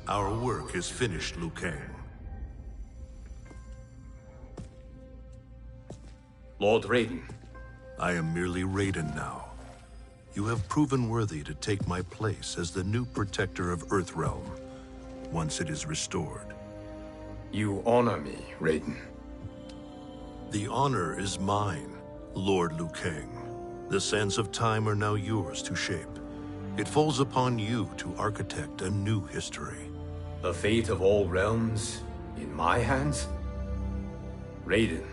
Our work is finished, Liu Kang. Lord Raiden. I am merely Raiden now. You have proven worthy to take my place as the new protector of Earthrealm, once it is restored. You honor me, Raiden. The honor is mine, Lord Liu Kang. The sands of time are now yours to shape. It falls upon you to architect a new history. The fate of all realms in my hands? Raiden,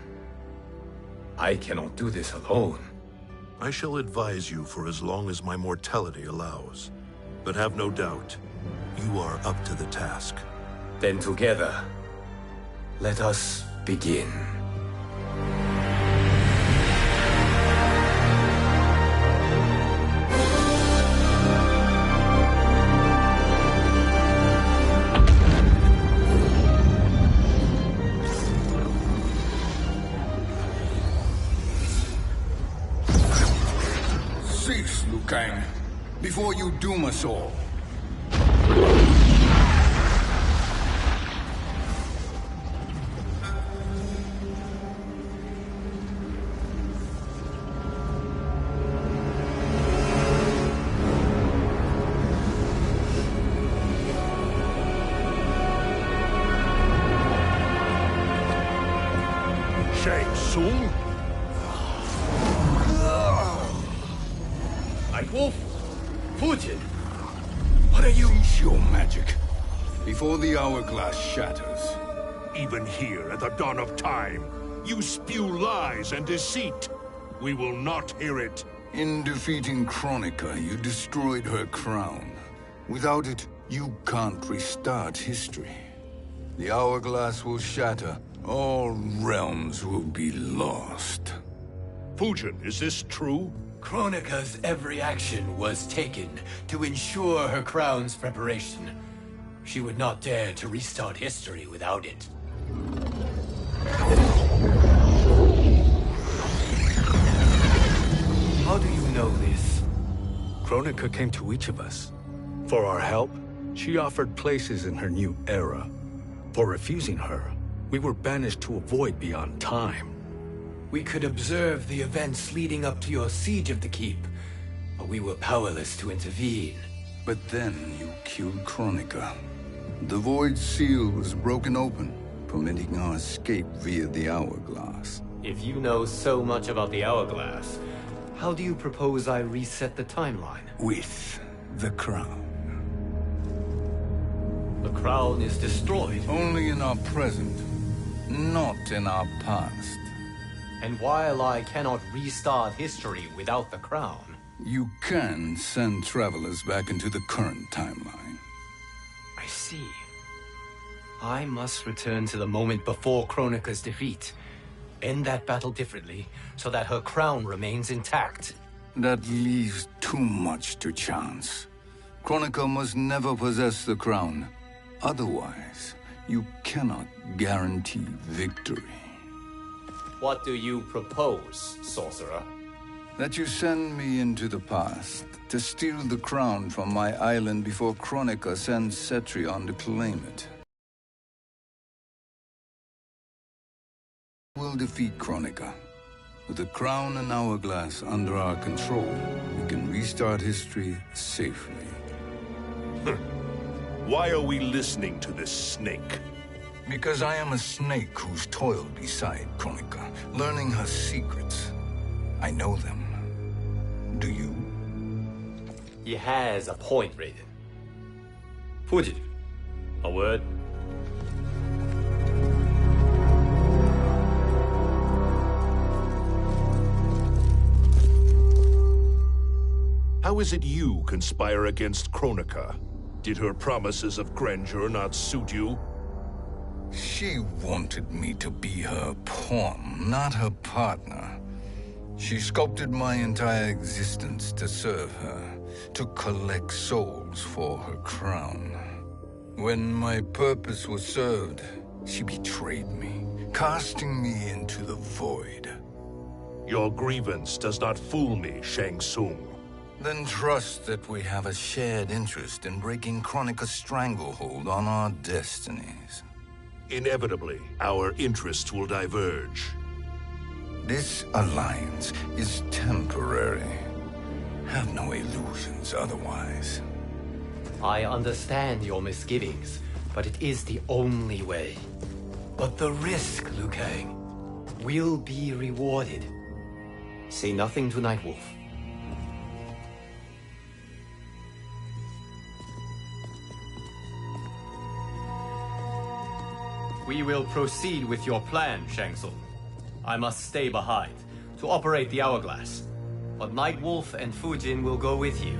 I cannot do this alone. I shall advise you for as long as my mortality allows. But have no doubt, you are up to the task. Then together, let us begin. Cease, Liu Kang, before you doom us all. Shang Tsung? Wolf, Fujin, what are you? Cease your magic, before the hourglass shatters. Even here at the dawn of time, you spew lies and deceit. We will not hear it. In defeating Kronika, you destroyed her crown. Without it, you can't restart history. The hourglass will shatter. All realms will be lost. Fujin, is this true? Kronika's every action was taken to ensure her crown's preparation. She would not dare to restart history without it. How do you know this? Kronika came to each of us. For our help, she offered places in her new era. For refusing her, we were banished to a void beyond time. We could observe the events leading up to your siege of the keep, but we were powerless to intervene. But then you killed Kronika. The Void Seal was broken open, permitting our escape via the hourglass. If you know so much about the hourglass, how do you propose I reset the timeline? With the crown. The crown is destroyed. Only in our present, not in our past. And while I cannot restart history without the crown... You can send travelers back into the current timeline. I see. I must return to the moment before Kronika's defeat. End that battle differently, so that her crown remains intact. That leaves too much to chance. Kronika must never possess the crown. Otherwise, you cannot guarantee victory. What do you propose, sorcerer? That you send me into the past to steal the crown from my island before Kronika sends Cetrion to claim it. We'll defeat Kronika. With the crown and hourglass under our control, we can restart history safely. Why are we listening to this snake? Because I am a snake who's toiled beside Kronika, learning her secrets. I know them. Do you? He has a point, Raiden. Fujin, a word? How is it you conspire against Kronika? Did her promises of grandeur not suit you? She wanted me to be her pawn, not her partner. She sculpted my entire existence to serve her, to collect souls for her crown. When my purpose was served, she betrayed me, casting me into the void. Your grievance does not fool me, Shang Tsung. Then trust that we have a shared interest in breaking Kronika's stranglehold on our destinies. Inevitably, our interests will diverge. This alliance is temporary. Have no illusions otherwise. I understand your misgivings, but it is the only way. But the risk, Liu Kang, will be rewarded. Say nothing to Nightwolf. We will proceed with your plan, Shang Tsung. I must stay behind to operate the Hourglass. But Nightwolf and Fujin will go with you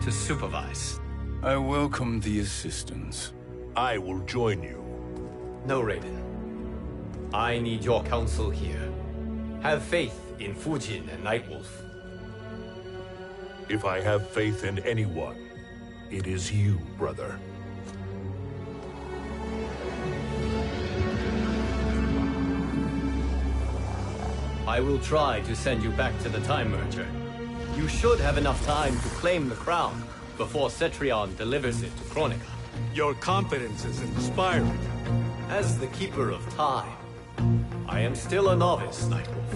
to supervise. I welcome the assistance. I will join you. No, Raiden. I need your counsel here. Have faith in Fujin and Nightwolf. If I have faith in anyone, it is you, brother. I will try to send you back to the Time Merger. You should have enough time to claim the crown before Cetrion delivers it to Kronika. Your confidence is inspiring. As the Keeper of Time, I am still a novice, Nightwolf.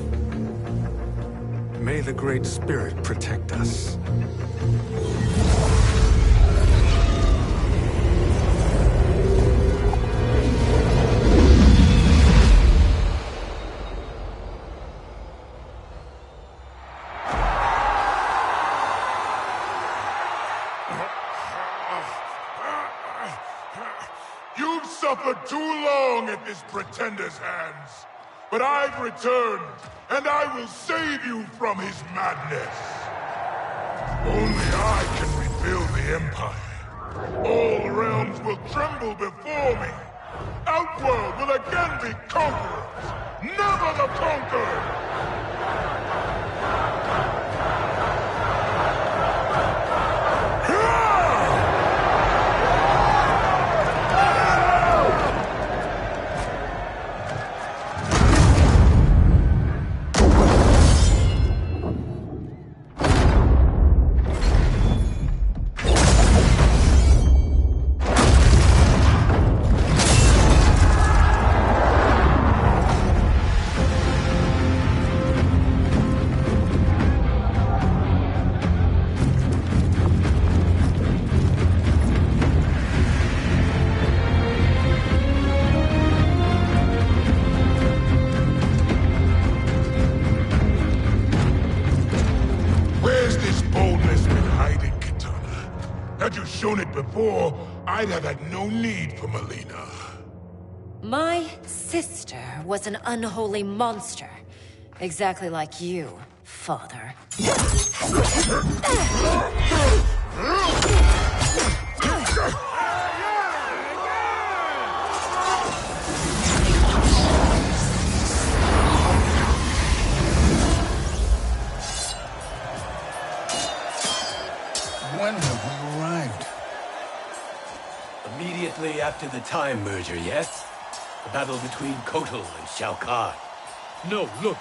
May the Great Spirit protect us. You've suffered too long at this pretender's hands. But I've returned, and I will save you from his madness. Only I can rebuild the Empire. All realms will tremble before me. Outworld will again be conquerors, never the conquered! Had you shown it before, I'd have had no need for Melina. My sister was an unholy monster. Exactly like you, father. When have we arrived? Immediately after the Time Merger, yes? The battle between Kotal and Shao Kahn. No, look!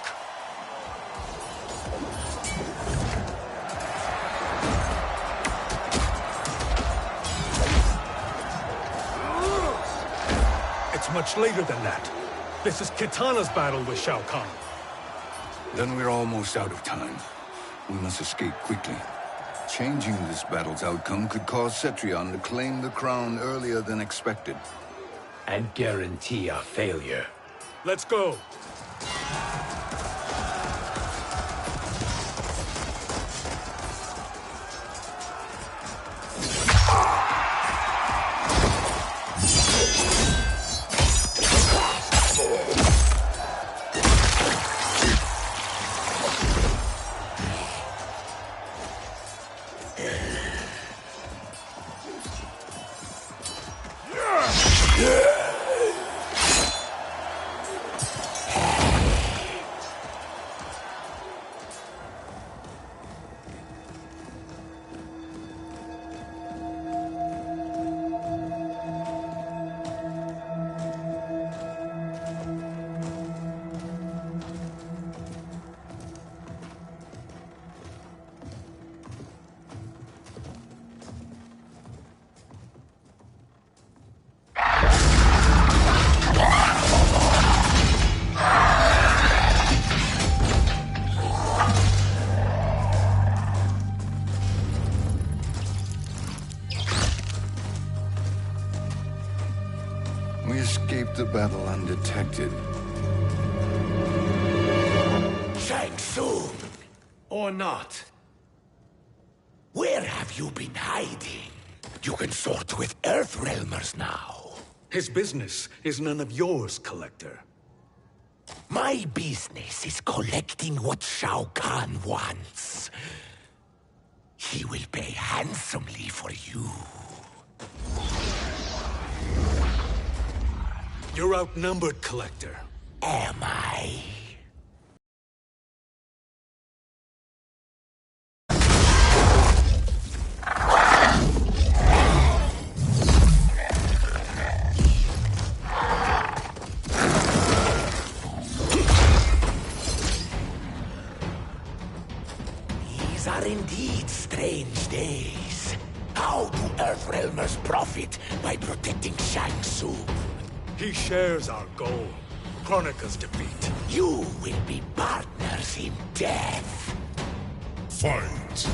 It's much later than that. This is Kitana's battle with Shao Kahn. Then we're almost out of time. We must escape quickly. Changing this battle's outcome could cause Cetrion to claim the crown earlier than expected. And guarantee our failure. Let's go! escaped the battle undetected. Shang Tsung! Or not. Where have you been hiding? You can sort with Earthrealmers now. His business is none of yours, Collector. My business is collecting what Shao Kahn wants. He will pay handsomely for you. You're outnumbered, Collector. Am I? These are indeed strange days. How do Earthrealmers profit by protecting Shang Tsung? He shares our goal. Kronika's defeat. You will be partners in death. Fight!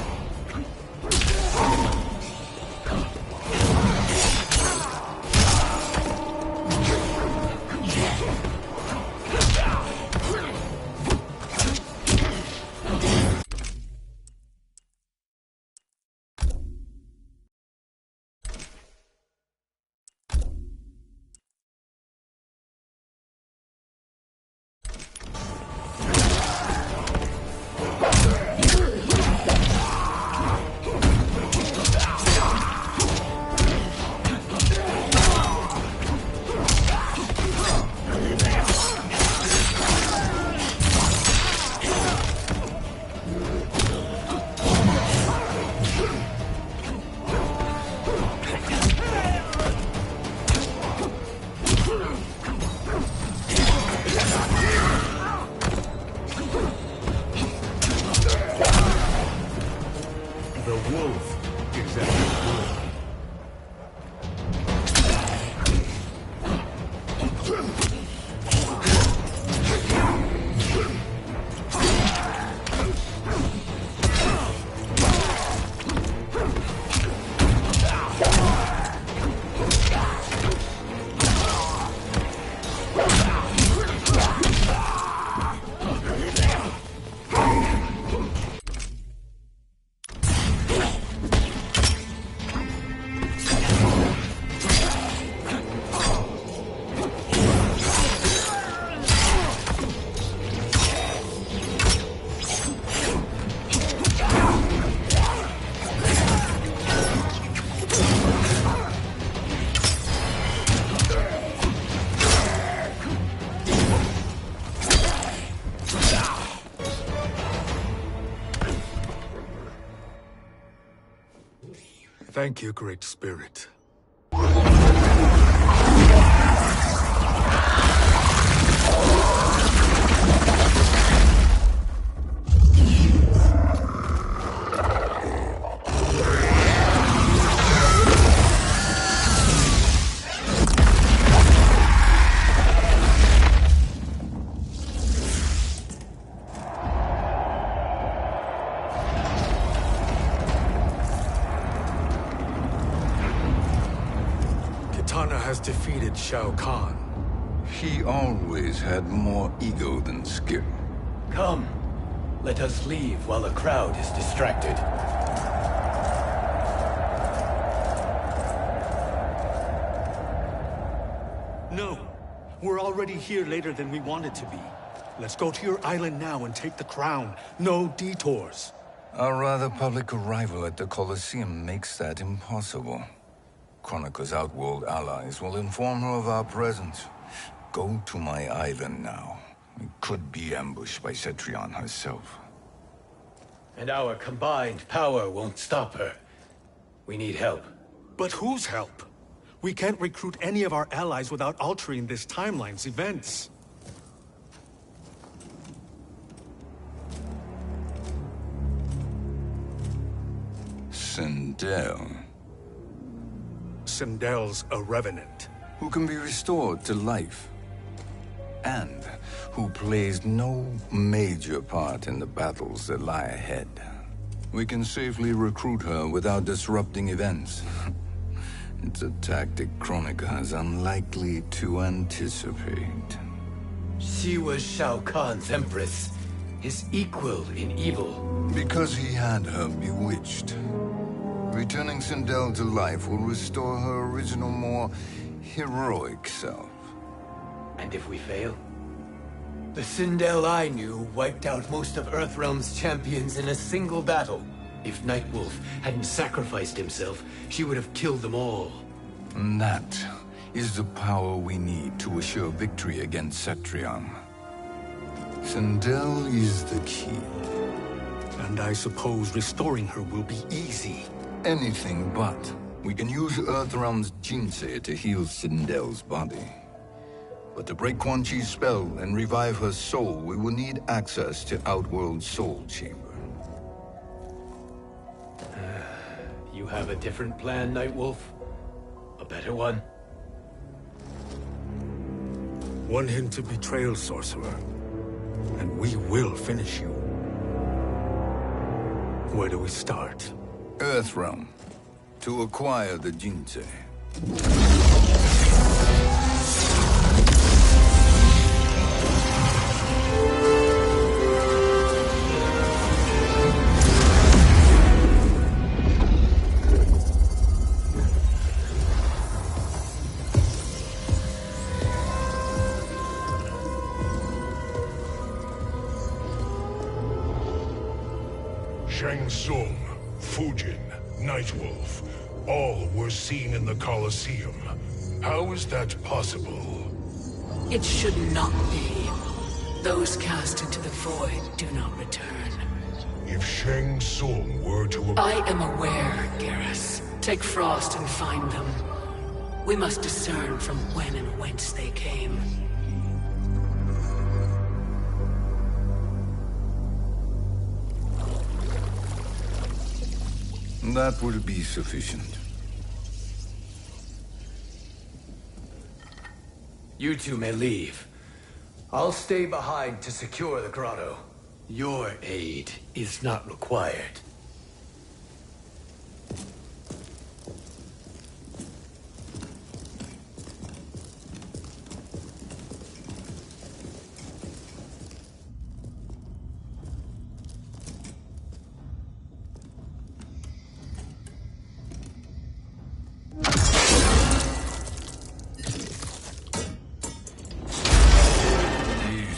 Thank you, Great Spirit. Has defeated Shao Kahn. He always had more ego than skill. Come, let us leave while the crowd is distracted. No, we're already here later than we wanted to be. Let's go to your island now and take the crown. No detours. Our rather public arrival at the Colosseum makes that impossible. Kronika's outworld allies will inform her of our presence. Go to my island now. We could be ambushed by Cetrion herself. And our combined power won't stop her. We need help. But whose help? We can't recruit any of our allies without altering this timeline's events. Sindel. Sindel's a revenant. Who can be restored to life. And who plays no major part in the battles that lie ahead. We can safely recruit her without disrupting events. It's a tactic Kronika is unlikely to anticipate. She was Shao Kahn's empress, his equal in evil. Because he had her bewitched. Returning Sindel to life will restore her original, more heroic self. And if we fail? The Sindel I knew wiped out most of Earthrealm's champions in a single battle. If Nightwolf hadn't sacrificed himself, she would have killed them all. And that is the power we need to assure victory against Cetrion. Sindel is the key. And I suppose restoring her will be easy. Anything but. We can use Earthrealm's Jinsei to heal Sindel's body. But to break Quan Chi's spell and revive her soul, we will need access to Outworld's Soul Chamber. You have a different plan, Nightwolf? A better one? Want him to betray Sorcerer, and we will finish you. Where do we start? Earthrealm. To acquire the Jinsei. Shang Tsung, Fujin, Nightwolf, all were seen in the Colosseum. How is that possible? It should not be. Those cast into the void do not return. If Shang Tsung were to... I am aware, Garrus. Take Frost and find them. We must discern from when and whence they came. That will be sufficient. You two may leave. I'll stay behind to secure the grotto. Your aid is not required.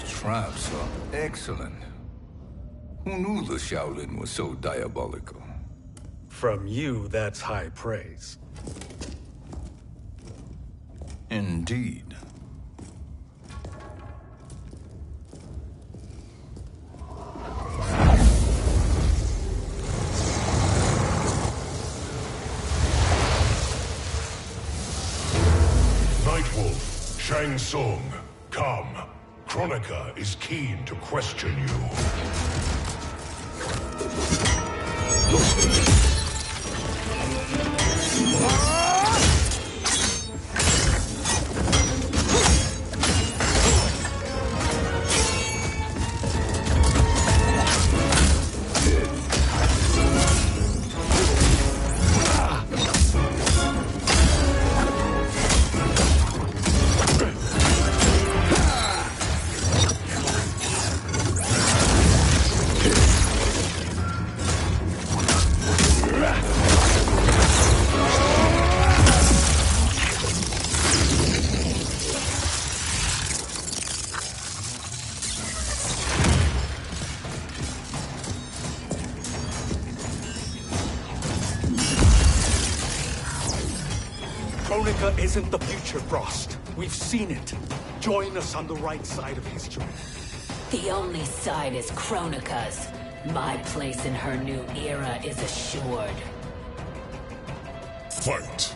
Traps are excellent. Who knew the Shaolin was so diabolical? From you, that's high praise. Indeed. Nightwolf, Shang Tsung, come. Kronika is keen to question you. Kronika isn't the future, Frost. We've seen it. Join us on the right side of history. The only side is Kronika's. My place in her new era is assured. Fight!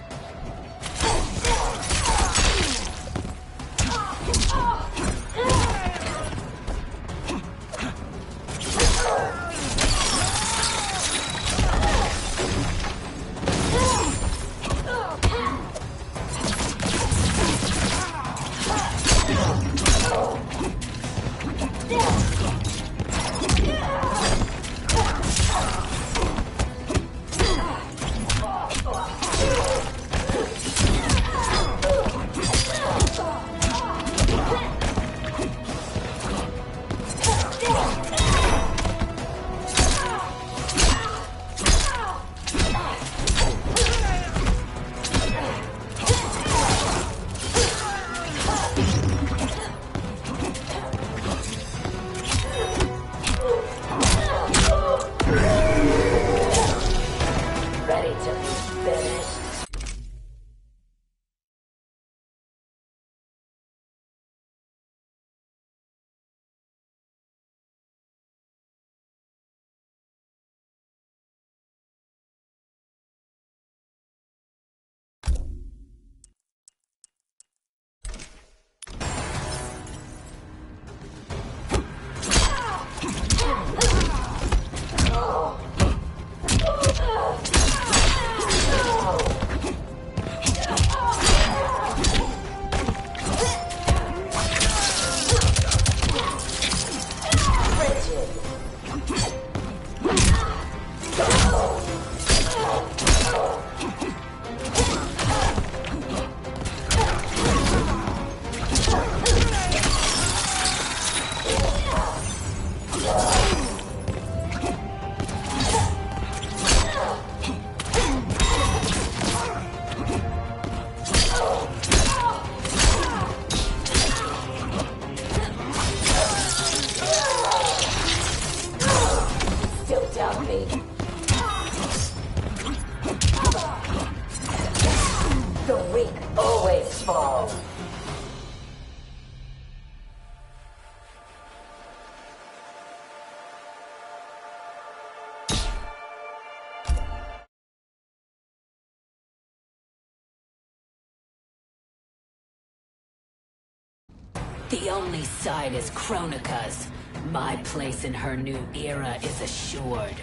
The only side is Kronika's. My place in her new era is assured.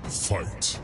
Fight.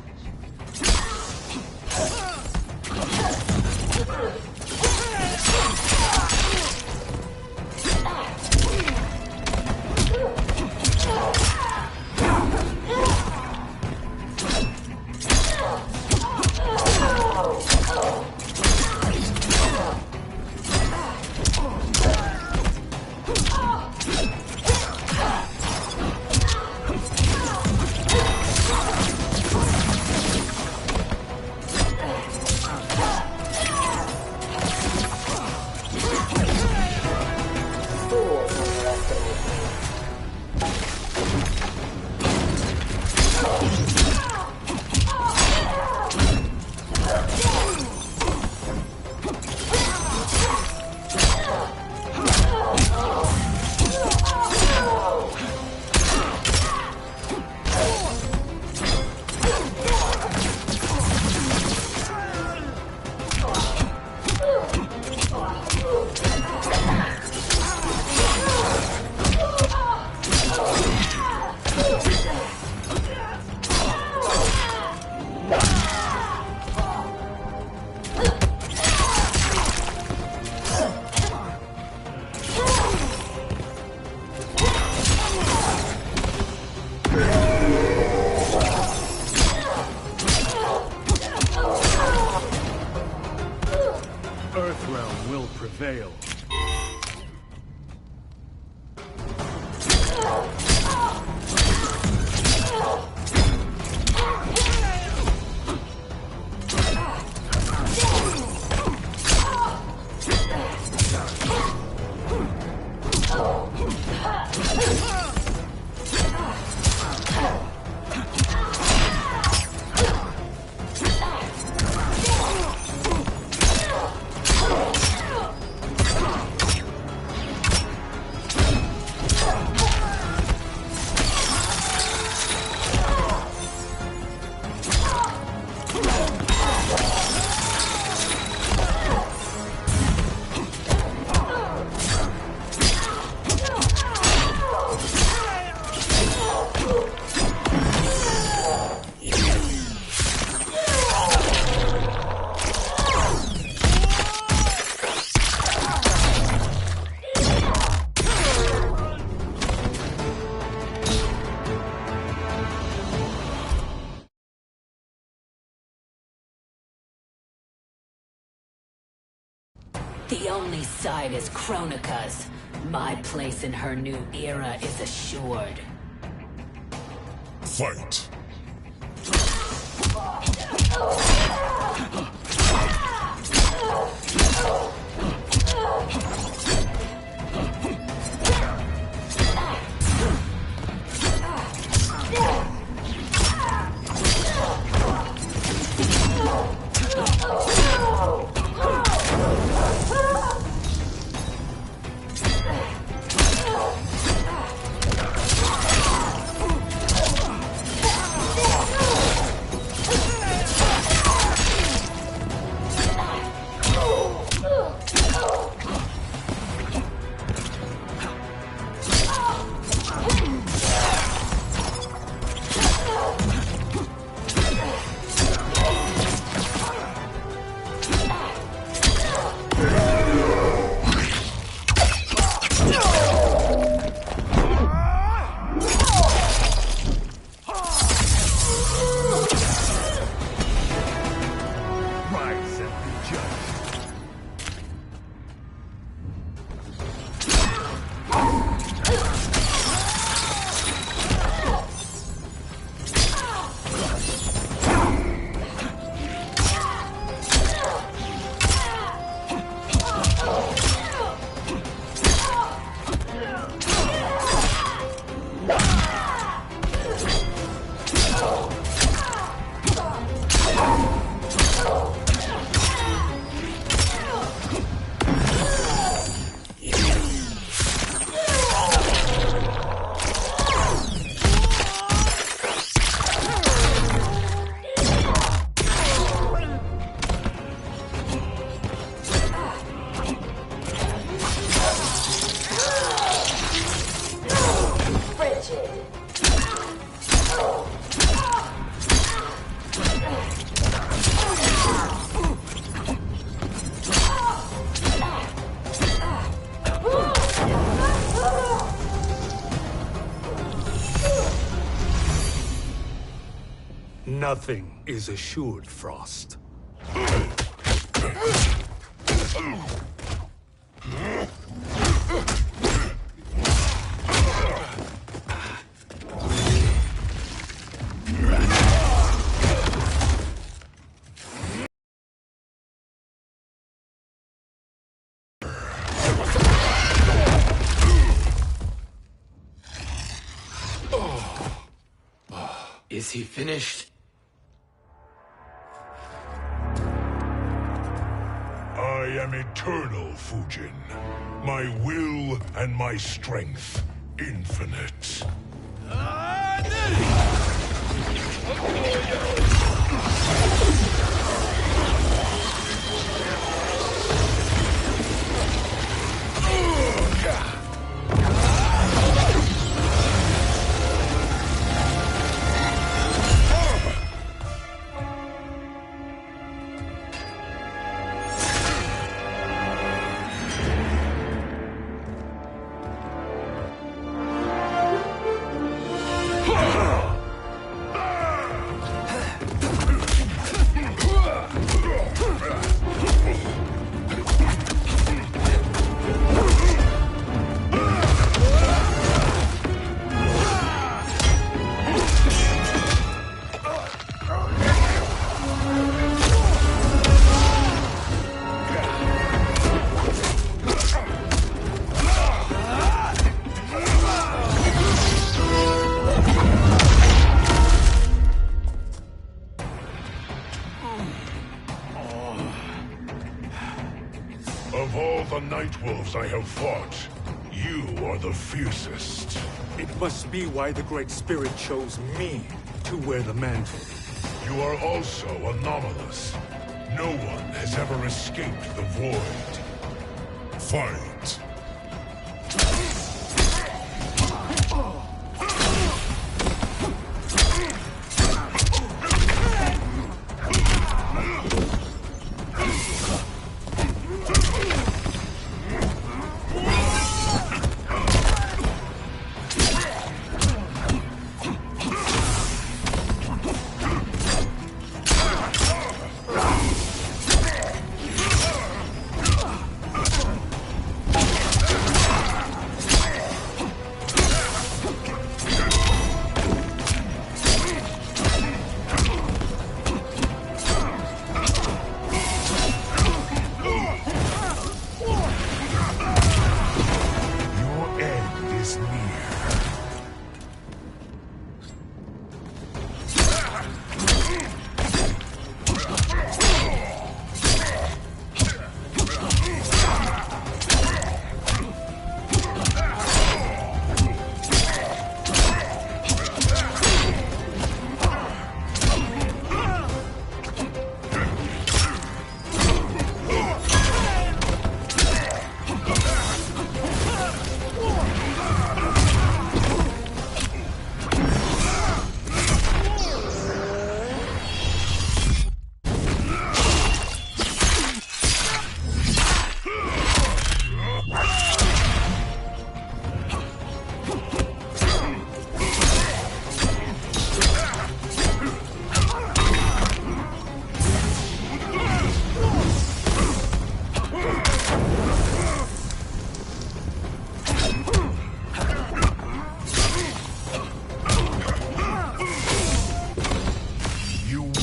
Earthrealm will prevail. The only side is Kronika's. My place in her new era is assured. Fight. Nothing is assured, Frost. Is he finished? I am eternal, Fujin. My will and my strength, infinite. Of all the Nightwolves I have fought, you are the fiercest. It must be why the Great Spirit chose me to wear the mantle. You are also anomalous. No one has ever escaped the void. Fight!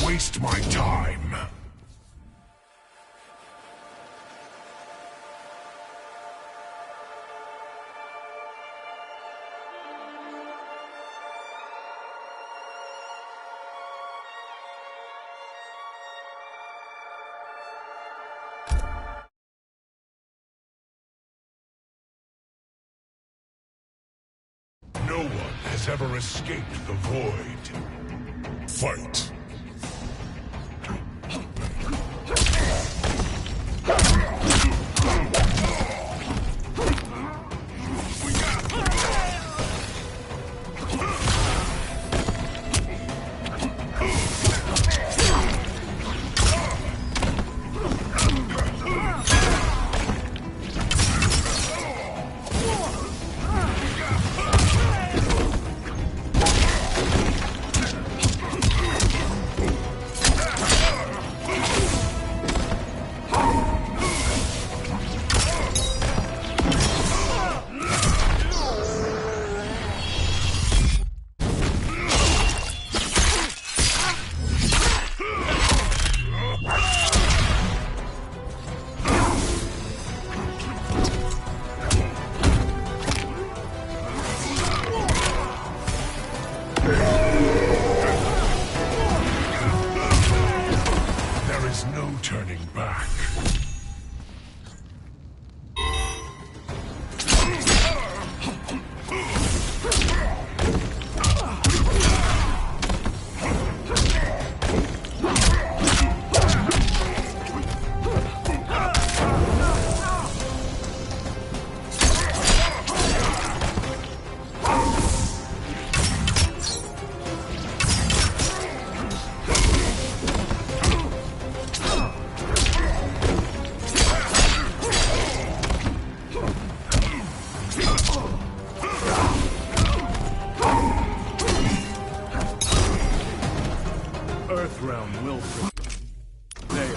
Waste my time. No one has ever escaped the void. Fight! turning back. Earthrealm will prevail.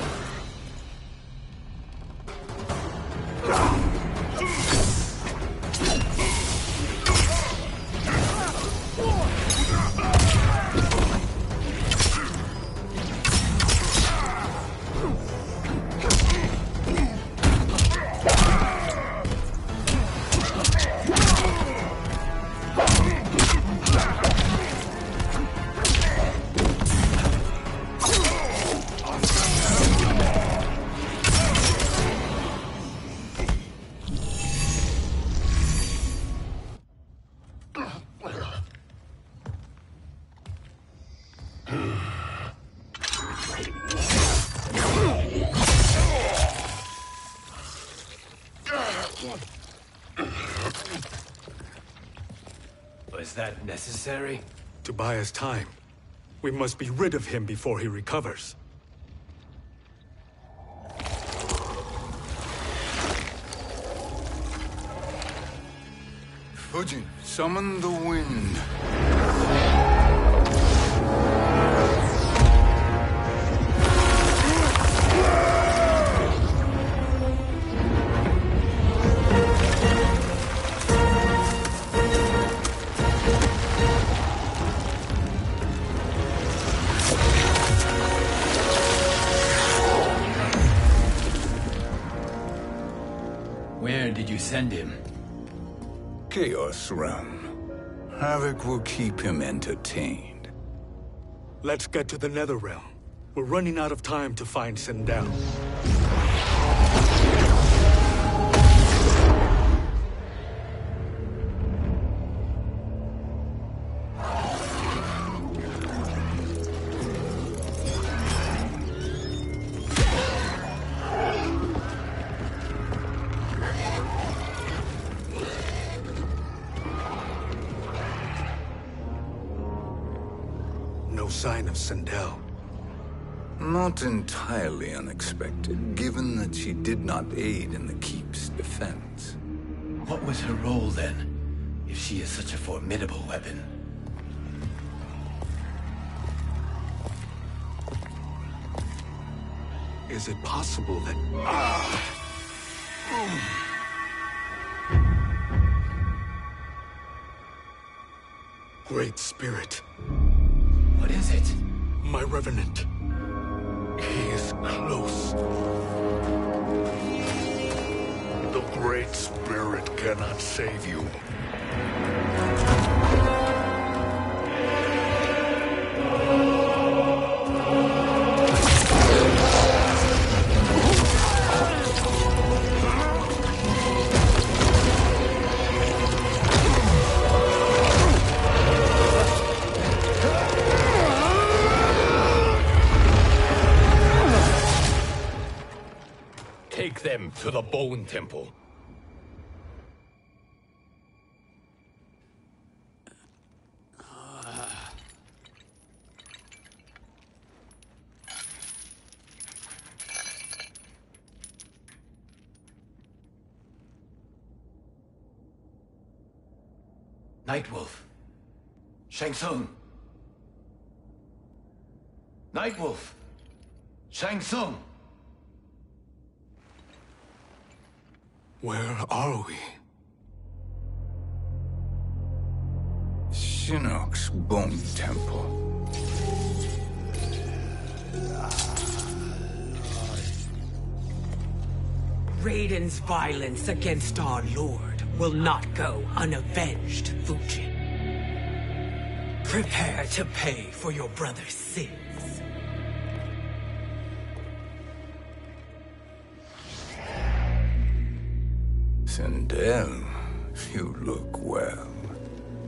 Was that necessary? To buy us time. We must be rid of him before he recovers. Fujin, summon the wind. Where did you send him? Chaos Realm. Havoc will keep him entertained. Let's get to the Netherrealm. We're running out of time to find Sindel. No sign of Sindel. Not entirely unexpected, given that she did not aid in the Keep's defense. What was her role then, if she is such a formidable weapon? Is it possible that... Great Spirit. What is it? My Revenant. He is close. The Great Spirit cannot save you. Take them to the Bone Temple. Nightwolf. Shang Tsung. Nightwolf. Shang Tsung. Where are we? Shinnok's Bone Temple. Raiden's violence against our Lord will not go unavenged, Fujin. Prepare to pay for your brother's sins. Sindel, you look well.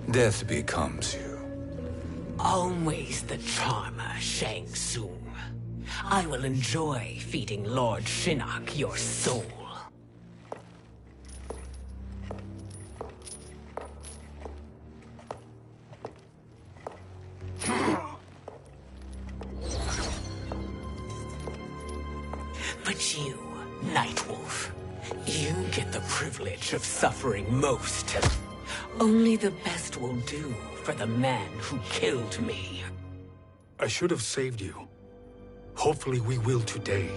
Death becomes you. Always the charmer, Shang Tsung. I will enjoy feeding Lord Shinnok your soul. But you, Nightwolf, you get the privilege of suffering most. Only the best will do for the man who killed me. I should have saved you. Hopefully we will today.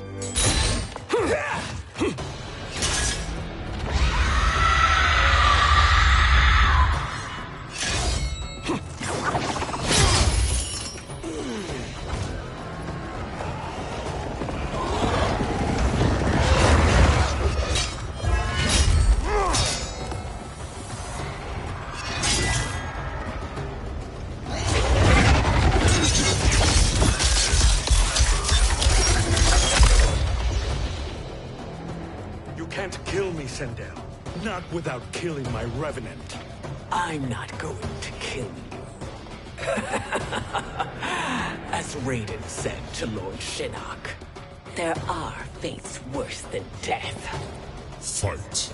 Sindel. Not without killing my revenant. I'm not going to kill you. As Raiden said to Lord Shinnok, there are fates worse than death. Fight.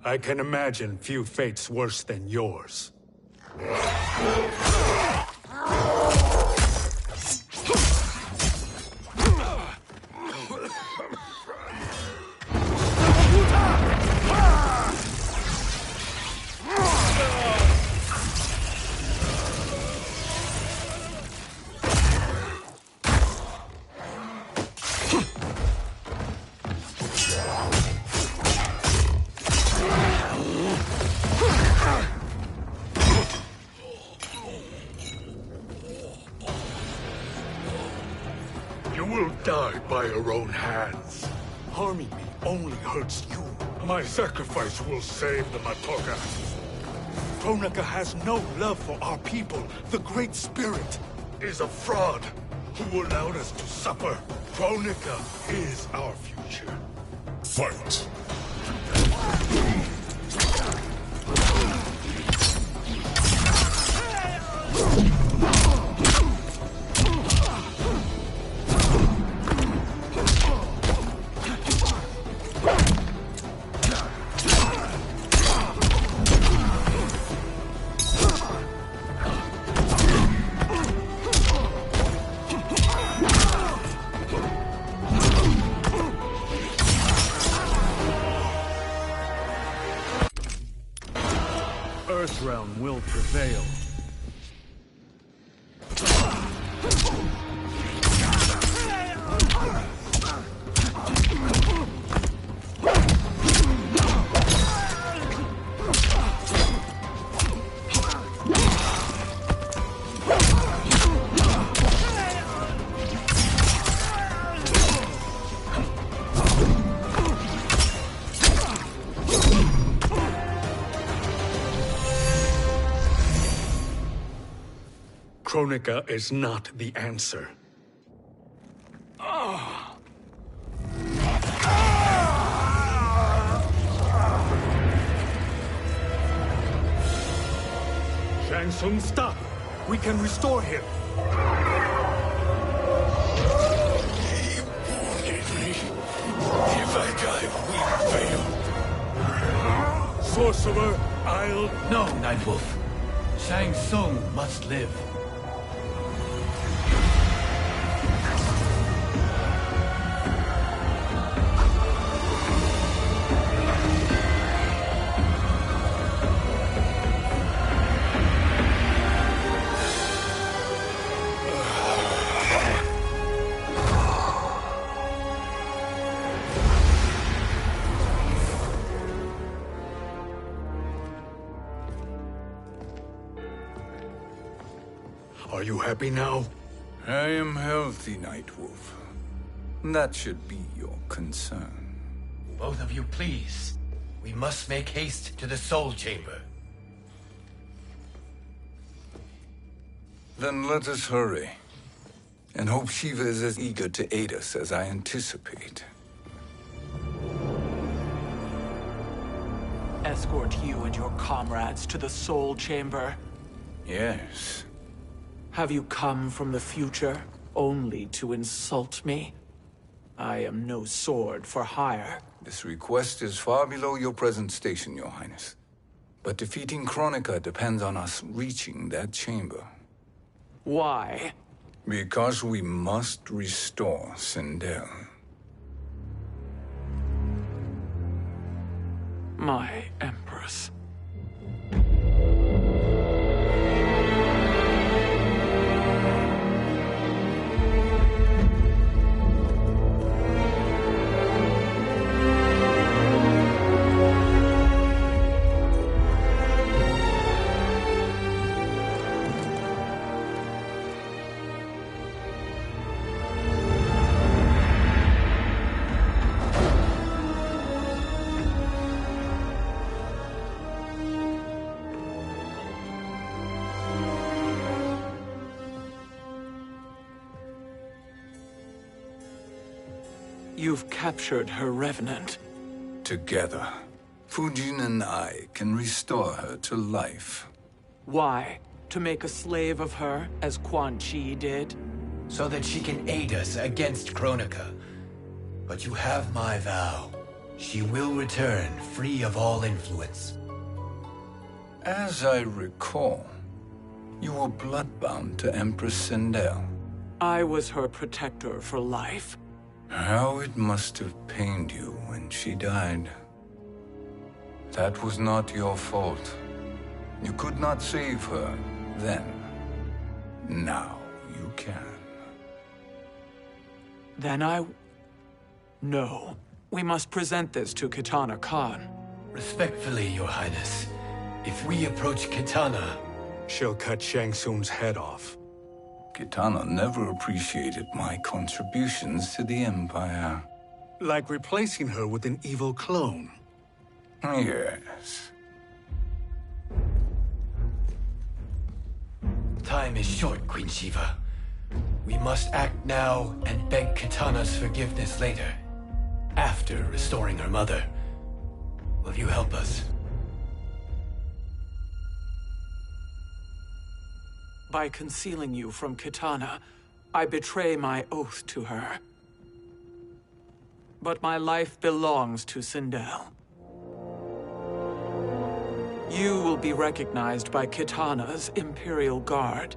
I can imagine few fates worse than yours. Die by your own hands. Harming me only hurts you. My sacrifice will save the Matoga. Kronika has no love for our people. The Great Spirit is a fraud who allowed us to suffer. Kronika is our future. Fight. Earthrealm will prevail. Kronika is not the answer. Shang Tsung, stop! We can restore him! He wanted me. If I die, we failed. Sorcerer, I'll... No, Nightwolf. Shang Tsung must live. Are you happy now? I am healthy, Nightwolf. That should be your concern. Both of you, please. We must make haste to the Soul Chamber. Then let us hurry. And hope Shiva is as eager to aid us as I anticipate. Escort you and your comrades to the Soul Chamber. Yes. Have you come from the future only to insult me? I am no sword for hire. This request is far below your present station, Your Highness. But defeating Kronika depends on us reaching that chamber. Why? Because we must restore Sindel. My Empress. You've captured her revenant. Together, Fujin and I can restore her to life. Why? To make a slave of her, as Quan Chi did? So that she can aid us against Kronika. But you have my vow. She will return free of all influence. As I recall, you were bloodbound to Empress Sindel. I was her protector for life. How it must have pained you when she died. That was not your fault. You could not save her then. Now you can. Then No. We must present this to Kitana Khan. Respectfully, Your Highness. If we approach Kitana... She'll cut Shang Tsung's head off. Kitana never appreciated my contributions to the Empire. Like replacing her with an evil clone. Yes. Time is short, Queen Shiva. We must act now and beg Kitana's forgiveness later. After restoring her mother. Will you help us? By concealing you from Kitana, I betray my oath to her. But my life belongs to Sindel. You will be recognized by Kitana's Imperial Guard.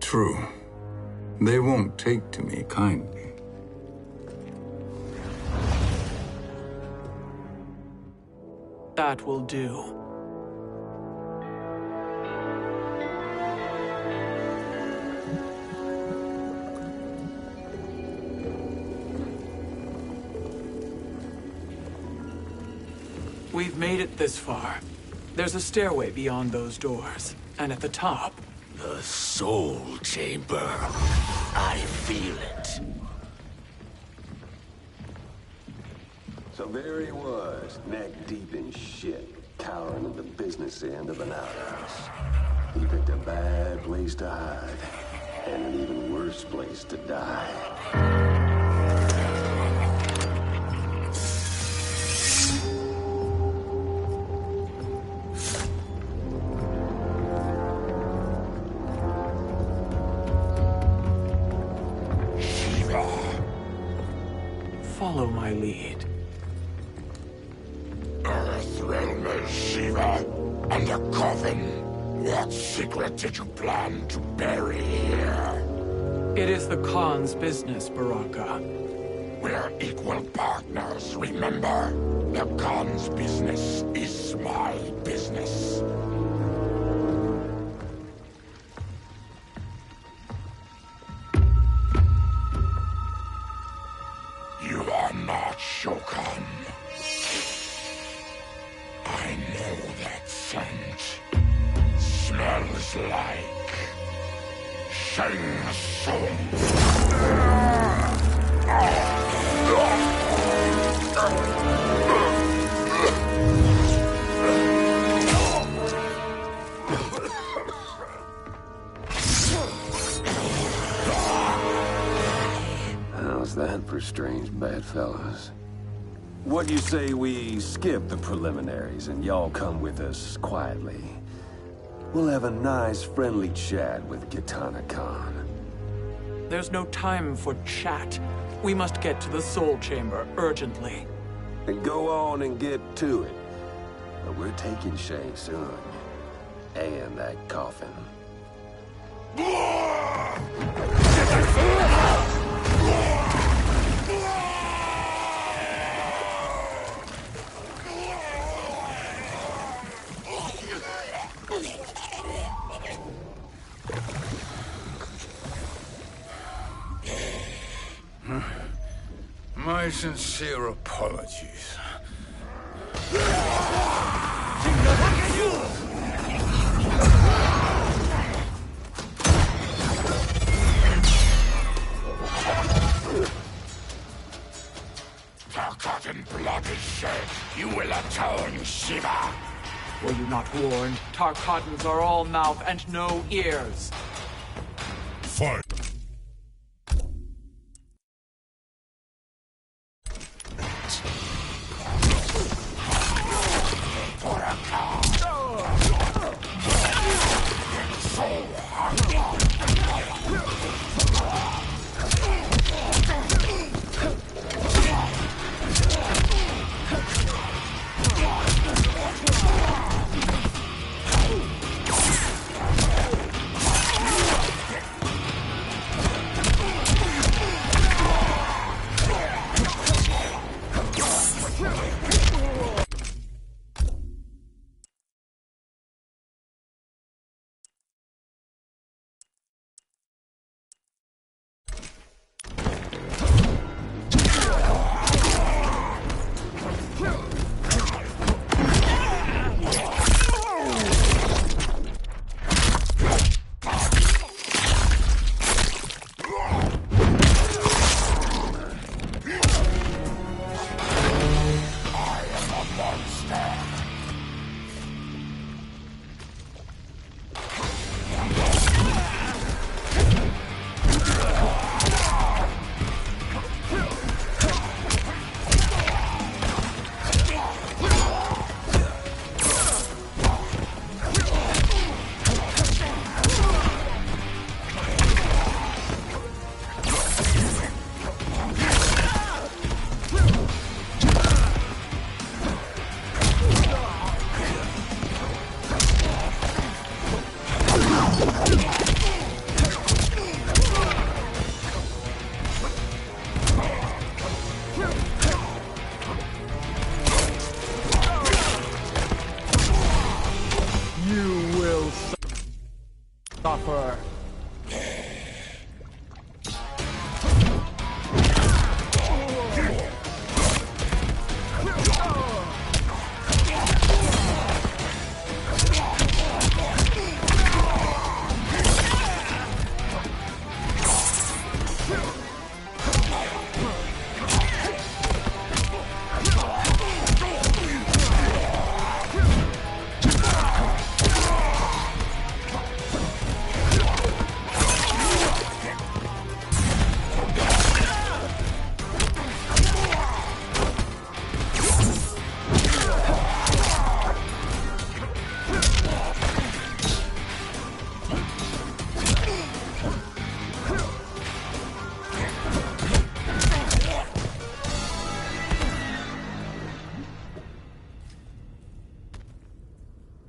True. They won't take to me kindly. That will do. We've made it this far. There's a stairway beyond those doors, and at the top... The Soul Chamber. I feel it. So there he was, neck deep in shit, cowering at the business end of an outhouse. He picked a bad place to hide, and an even worse place to die. follow my lead. Earthrealm is Shiva, and a coffin. What secret did you plan to bury here? It is the Khan's business, Baraka. We're equal partners, remember? The Khan's business is my business. You are not Shokan. I know that scent. Smells like Shang Tsung. How's that for strange bedfellows? What do you say we skip the preliminaries and y'all come with us quietly? We'll have a nice, friendly chat with Kitana Khan. There's no time for chat. We must get to the Soul Chamber urgently. And go on and get to it. But we're taking Shang Tsung. And that coffin. My sincere apologies. Tarkatan blood is shed. You will atone, Shiva. Were you not warned? Tarkatans are all mouth and no ears. Fight. I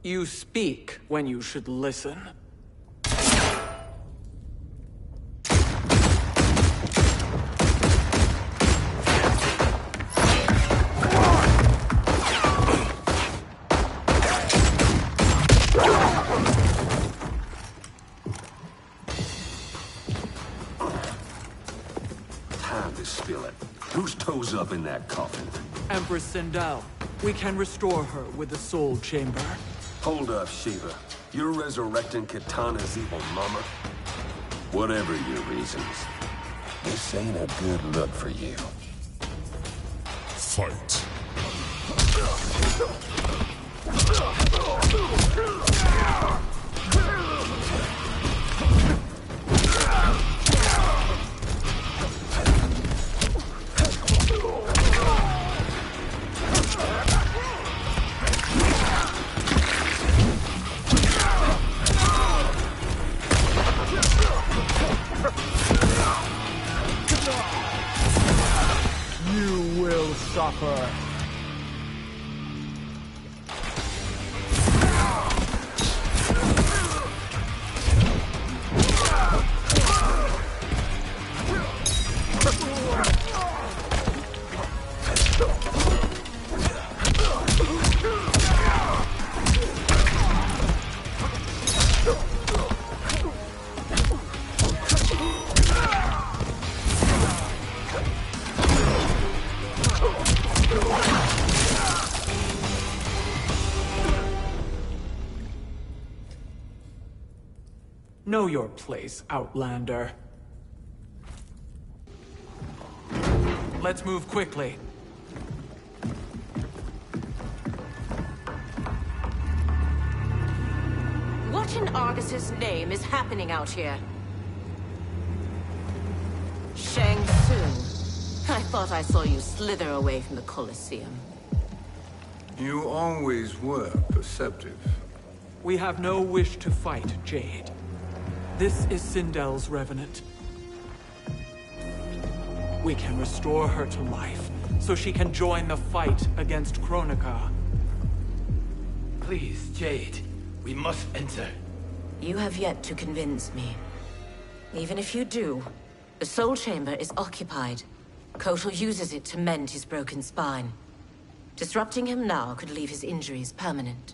You speak when you should listen. Time to spill it. Whose toes up in that coffin? Empress Sindel. We can restore her with the Soul Chamber. Hold up, Shiva. You're resurrecting Kitana's evil mama? Whatever your reasons, this ain't a good look for you. Fight. You will suffer. Know your place, Outlander. Let's move quickly. What in Argus's name is happening out here? Shang Tsung. I thought I saw you slither away from the Colosseum. You always were perceptive. We have no wish to fight, Jade. This is Sindel's Revenant. We can restore her to life, so she can join the fight against Kronika. Please, Jade. We must enter. You have yet to convince me. Even if you do, the Soul Chamber is occupied. Kotal uses it to mend his broken spine. Disrupting him now could leave his injuries permanent.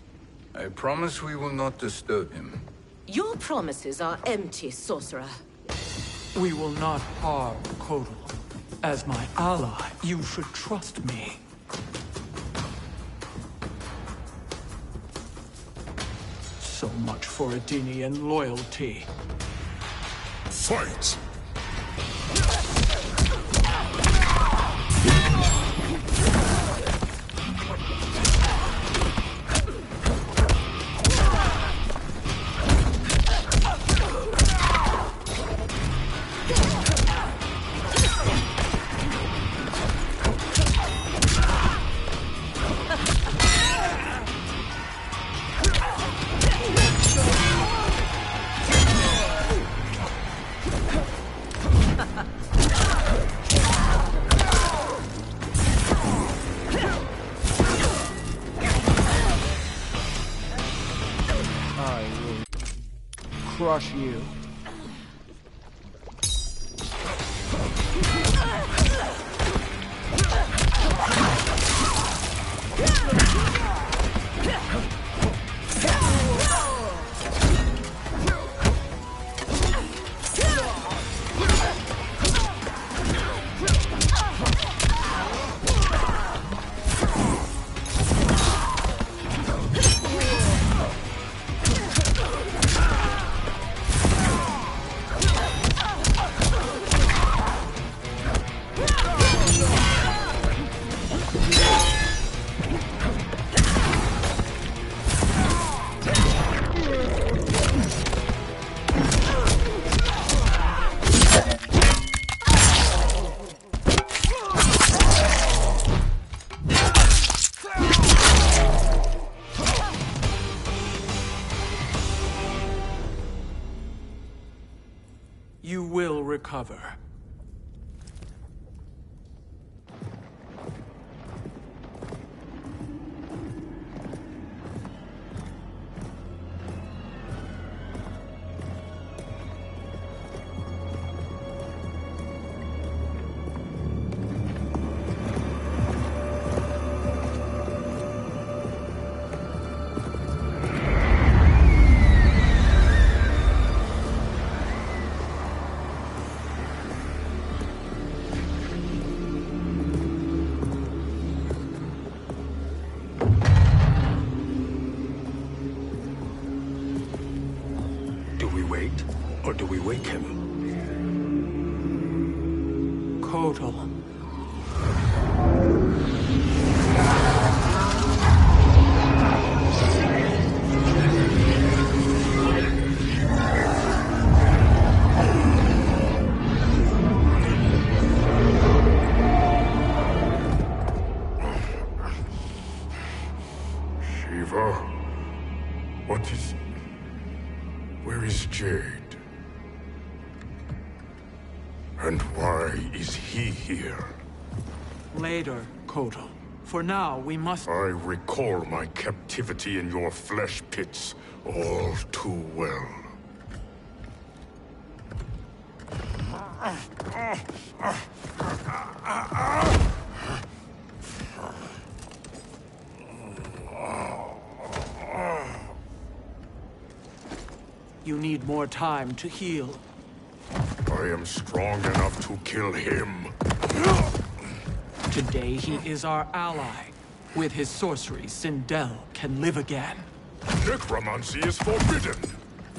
I promise we will not disturb him. Your promises are empty, sorcerer. We will not harm Kotal. As my ally, you should trust me. So much for Adenian loyalty. Fight! Crush you. You will recover. do we wake him? Kotal. Shiva? What is... Where is Jade? And why is he here? Later, Kotal. For now, we must... I recall my captivity in your flesh pits all too well. You need more time to heal. I am strong enough to kill him. Today he is our ally. With his sorcery, Sindel can live again. Necromancy is forbidden.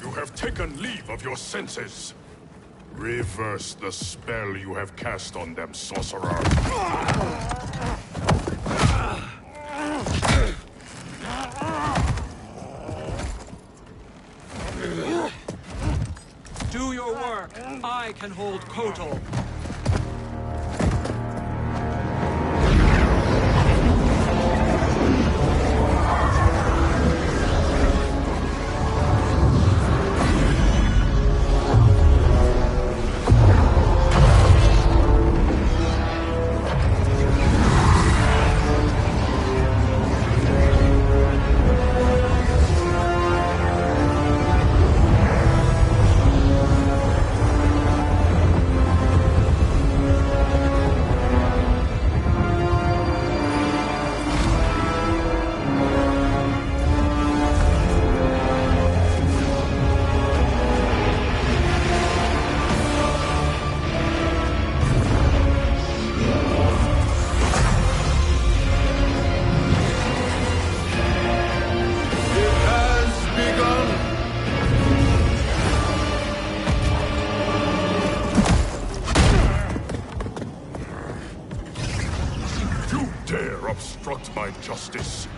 You have taken leave of your senses. Reverse the spell you have cast on them, sorcerer. Do your work. I can hold Kotal. Obstruct my justice.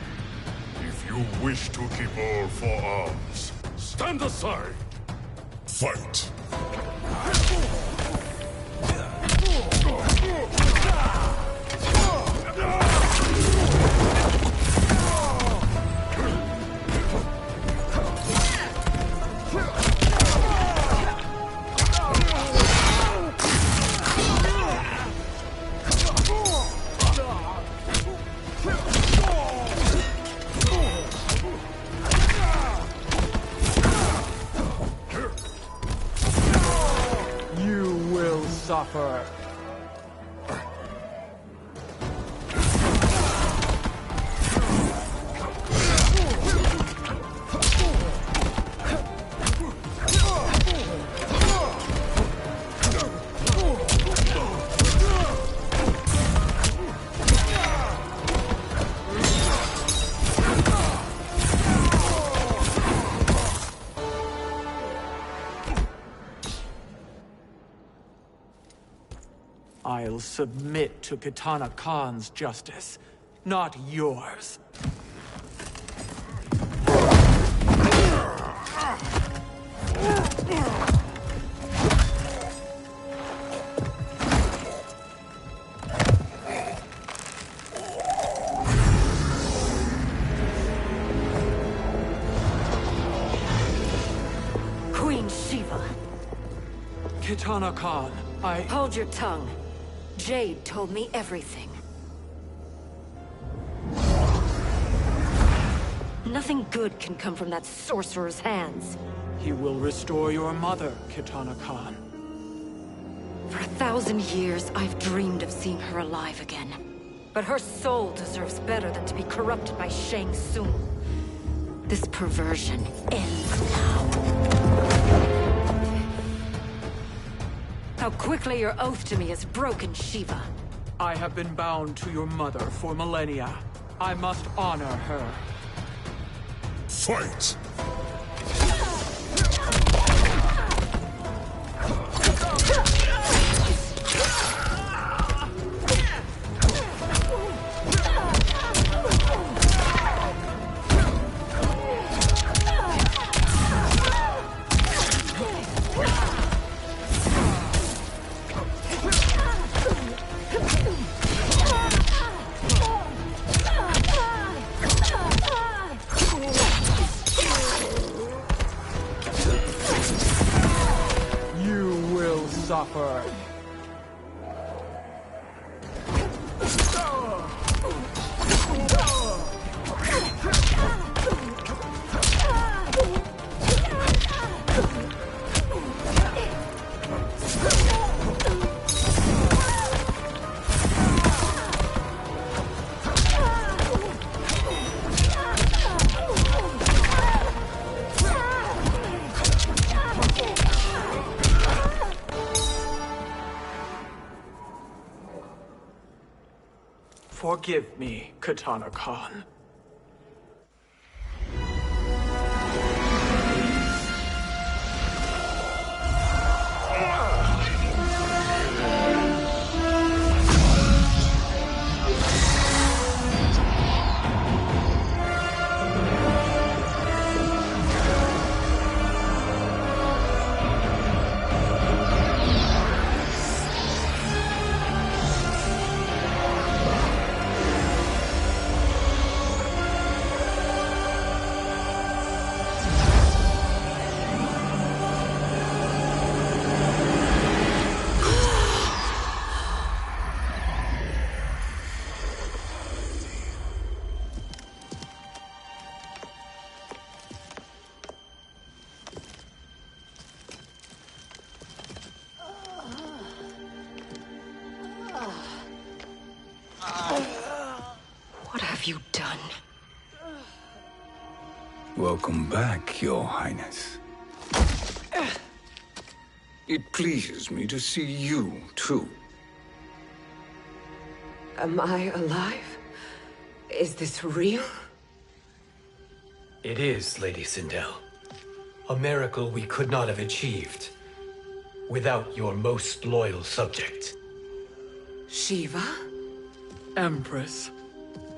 If you wish to keep all four arms, stand aside. Fight. Suffer. I'll submit to Kitana Khan's justice, not yours. Queen Shiva. Kitana Khan, Hold your tongue. Jade told me everything. Nothing good can come from that sorcerer's hands. He will restore your mother, Kitana Khan. For 1,000 years, I've dreamed of seeing her alive again. But her soul deserves better than to be corrupted by Shang Tsung. This perversion ends now. How quickly your oath to me is broken, Shiva. I have been bound to your mother for millennia. I must honor her. Fight! Forgive me, Katana Khan. What have you done? Welcome back, Your Highness. It pleases me to see you, too. Am I alive? Is this real? It is, Lady Sindel. A miracle we could not have achieved without your most loyal subject. Shiva? Empress,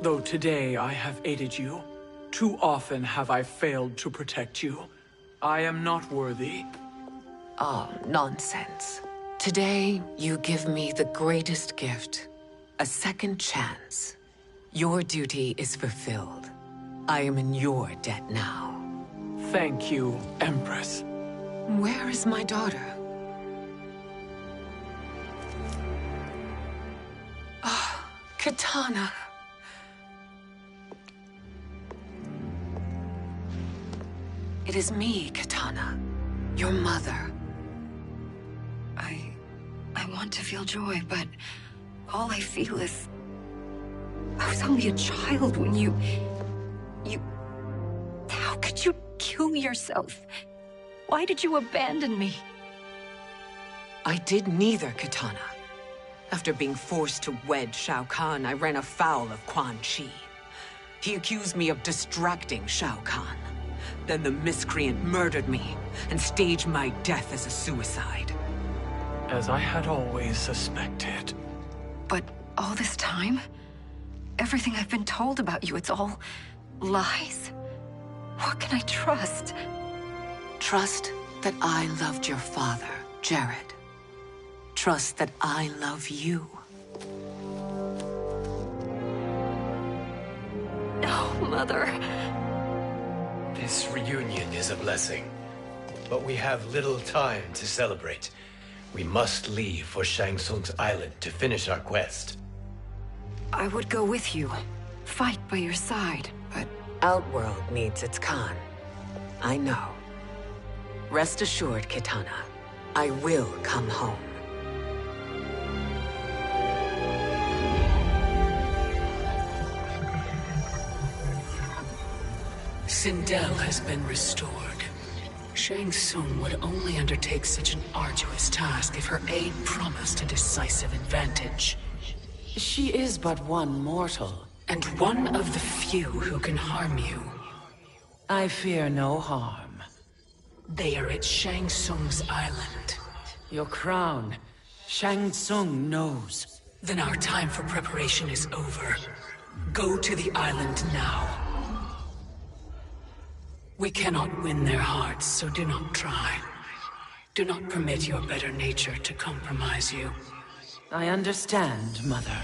though today I have aided you, too often have I failed to protect you. I am not worthy. Oh, nonsense. Today, you give me the greatest gift. A second chance. Your duty is fulfilled. I am in your debt now. Thank you, Empress. Where is my daughter? Oh, Katana. It is me, Katana. Your mother. I want to feel joy, but all I feel is... I was only a child when you... How could you kill yourself? Why did you abandon me? I did neither, Katana. After being forced to wed Shao Kahn, I ran afoul of Quan Chi. He accused me of distracting Shao Kahn. Then the miscreant murdered me and staged my death as a suicide. As I had always suspected. But all this time? Everything I've been told about you, it's all lies? What can I trust? Trust that I loved your father, Jared. Trust that I love you. No, Mother. This reunion is a blessing, but we have little time to celebrate. We must leave for Shang Tsung's island to finish our quest. I would go with you, fight by your side, but... Outworld needs its Khan. I know. Rest assured, Kitana. I will come home. Sindel has been restored. Shang Tsung would only undertake such an arduous task if her aid promised a decisive advantage. She is but one mortal, and one of the few who can harm you. I fear no harm. They are at Shang Tsung's island. Your crown, Shang Tsung knows. Then our time for preparation is over. Go to the island now. We cannot win their hearts, so do not try. Do not permit your better nature to compromise you. I understand, Mother.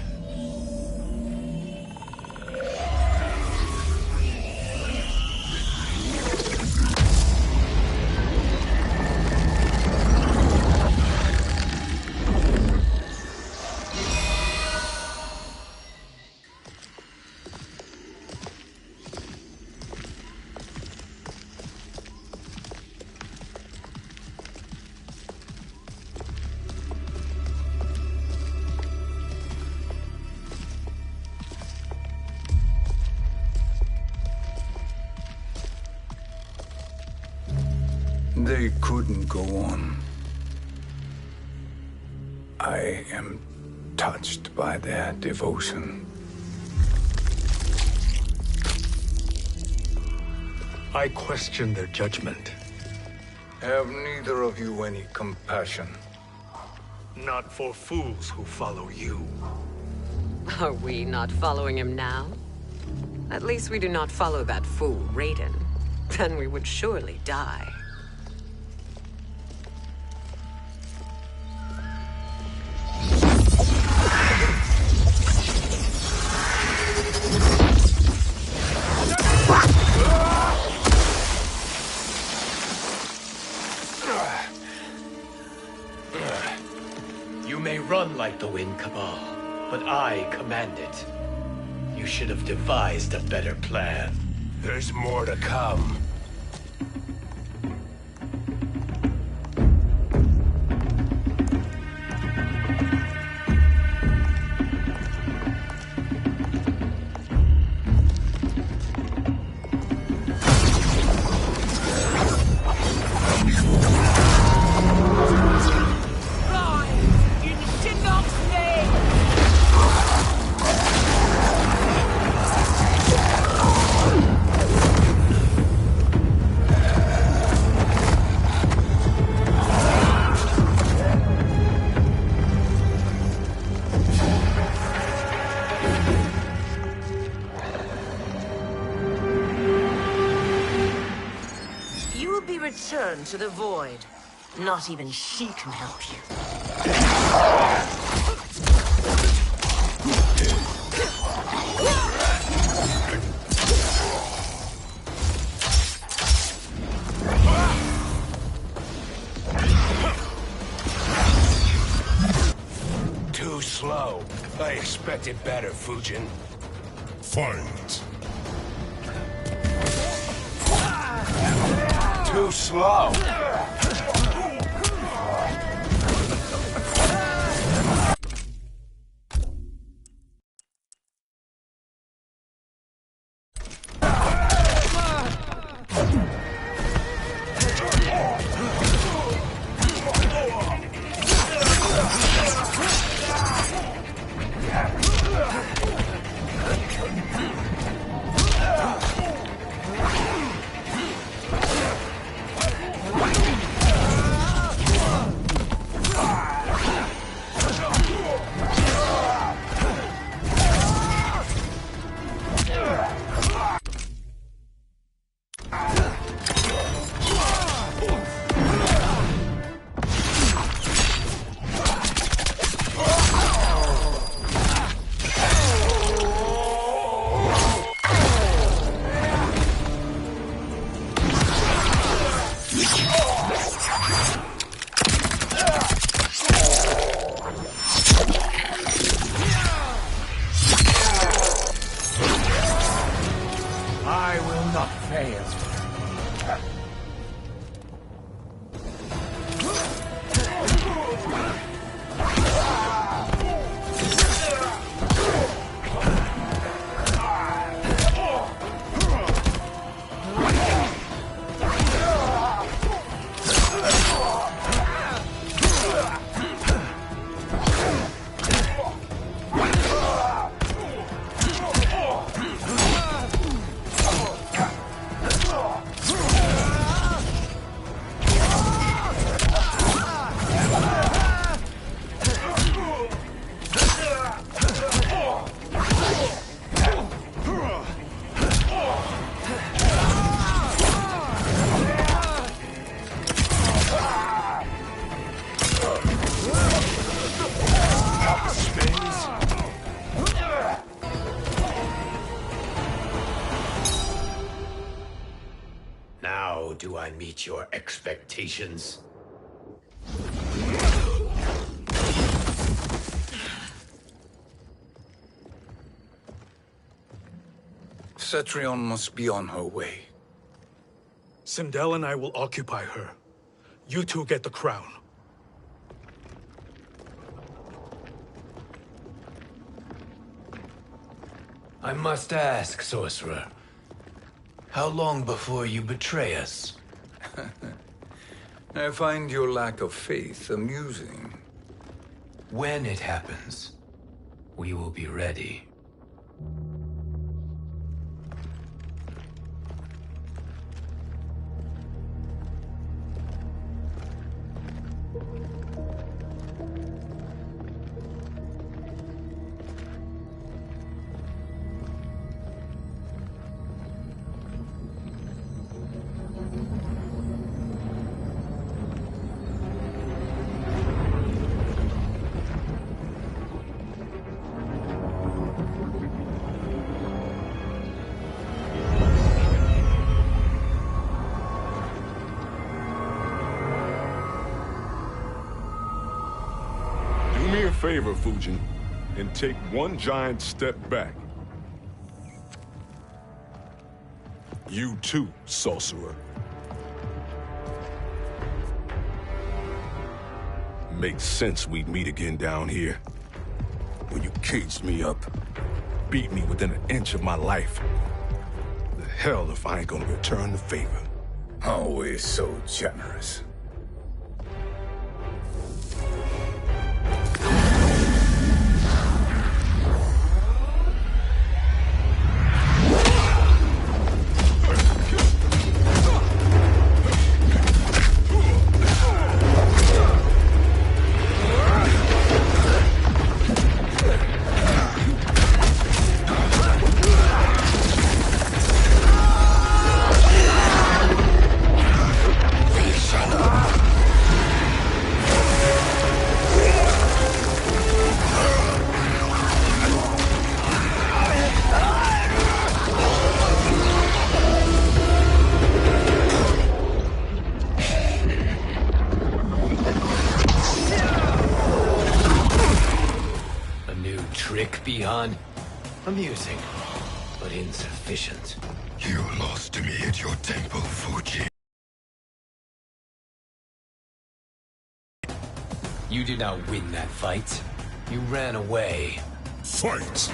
They couldn't go on. I am touched by their devotion. I question their judgment. Have neither of you any compassion? Not for fools who follow you. Are we not following him now? At least we do not follow that fool, Raiden. Then we would surely die. You may run like the wind, Cabal, but I command it. You should have devised a better plan. There's more to come. Return to the void. Not even she can help you. Too slow. I expected better, Fujin. Fight. Too slow. Do I meet your expectations? Cetrion must be on her way. Sindel and I will occupy her. You two get the crown. I must ask, sorcerer. How long before you betray us? I find your lack of faith amusing. When it happens, we will be ready. favor, Fujin, and take one giant step back. You too, sorcerer. Makes sense we'd meet again down here. When you caged me up, beat me within an inch of my life. The hell if I ain't gonna return the favor. Always so generous. Amusing, but insufficient. You lost to me at your temple, Fuji. You did not win that fight. You ran away. Fight!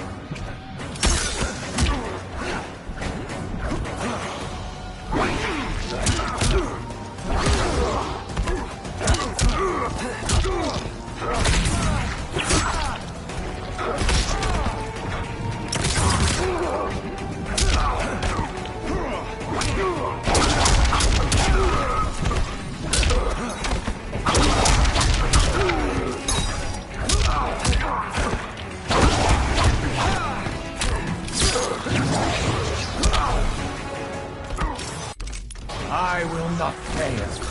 I will not fail.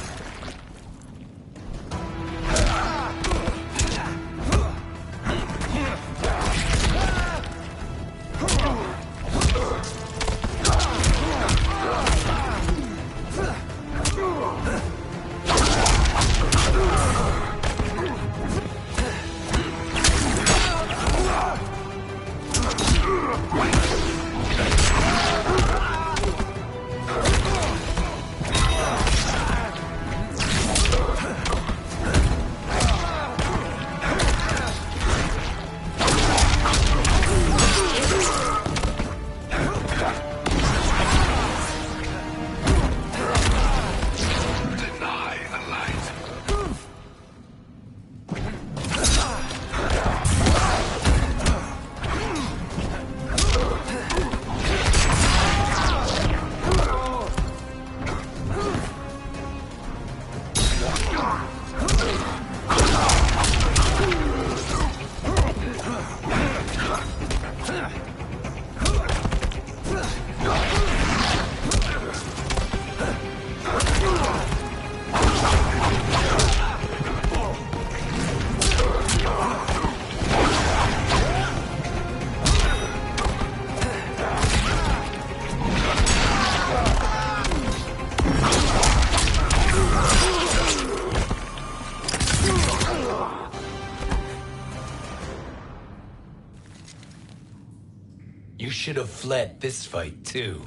You should have fled this fight, too.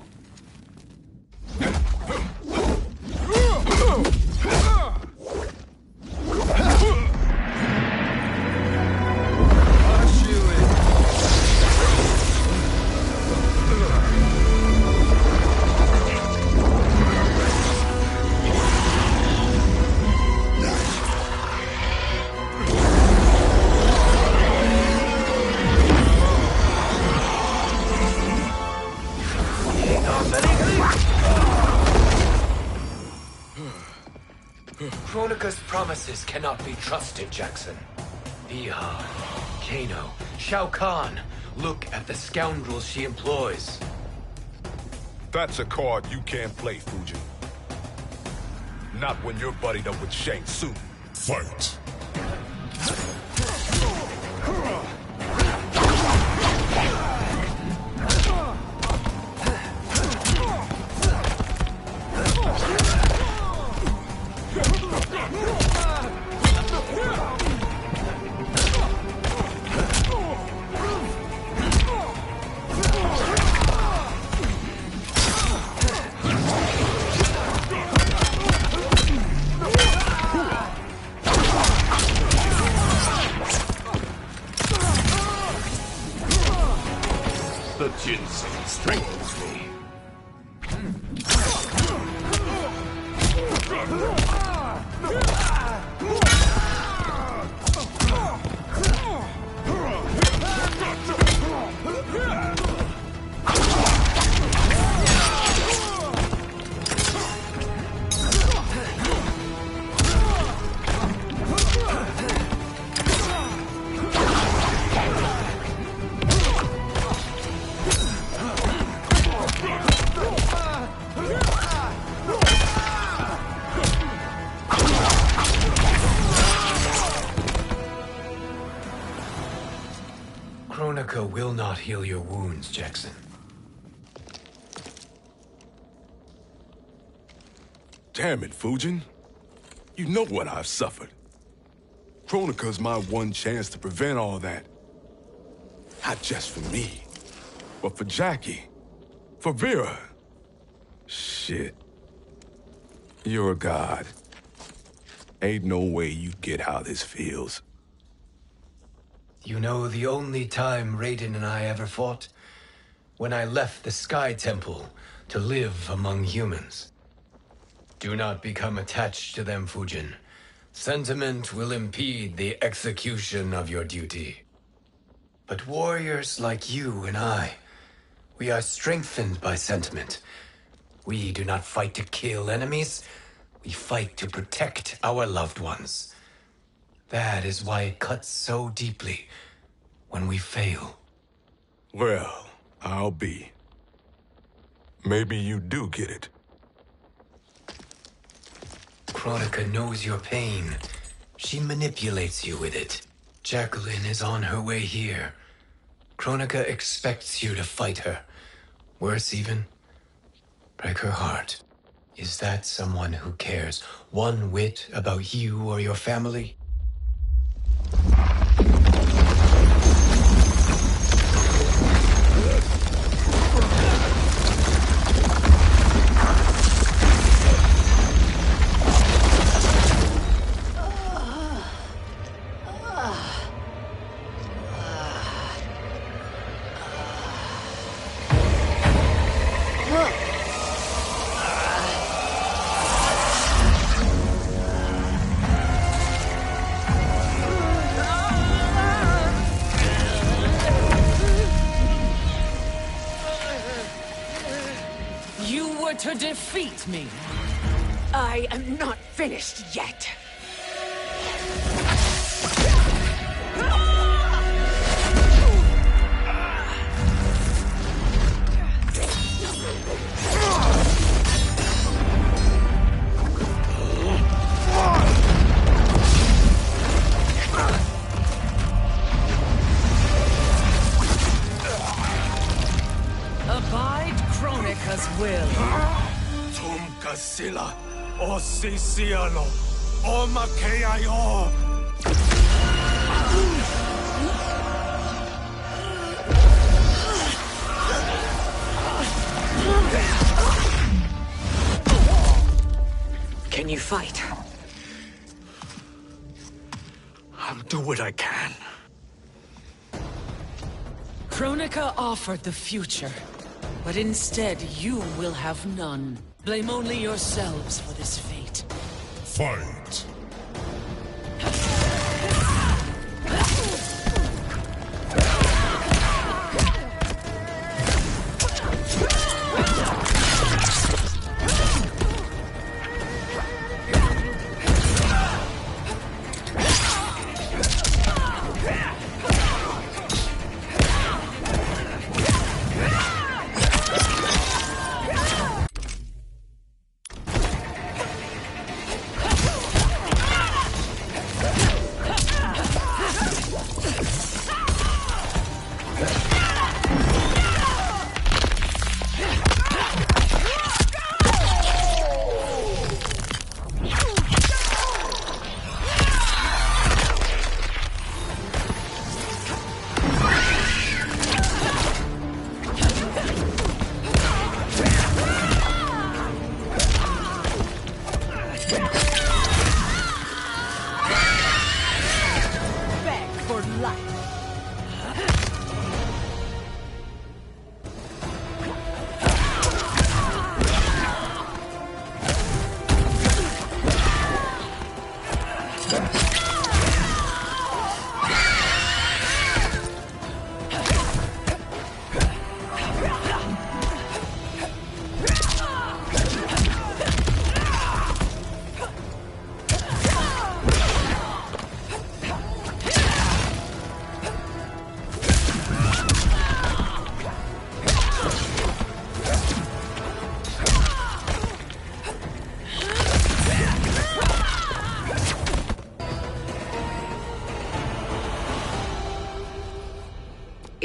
Kronika's promises cannot be trusted, Jackson. Bihan, Kano, Shao Kahn. Look at the scoundrels she employs. That's a card you can't play, Fujin. Not when you're buddied up with Shang Tsung. Fight! not heal your wounds, Jackson. Damn it, Fujin. You know what I've suffered. Kronika's my one chance to prevent all that. Not just for me, but for Jackie, for Vera. Shit. You're a god. Ain't no way you get how this feels. You know the only time Raiden and I ever fought? When I left the Sky Temple to live among humans. Do not become attached to them, Fujin. Sentiment will impede the execution of your duty. But warriors like you and I, we are strengthened by sentiment. We do not fight to kill enemies. We fight to protect our loved ones. That is why it cuts so deeply when we fail. Well, I'll be. Maybe you do get it. Kronika knows your pain. She manipulates you with it. Jacqueline is on her way here. Kronika expects you to fight her. Worse even, break her heart. Is that someone who cares one whit about you or your family? To defeat me. I am not finished yet. Abide Kronika's will. Sila, o Sisiano, o Makeayo. Can you fight? I'll do what I can. Kronika offered the future, but instead you will have none. Blame only yourselves for this fate. Fight!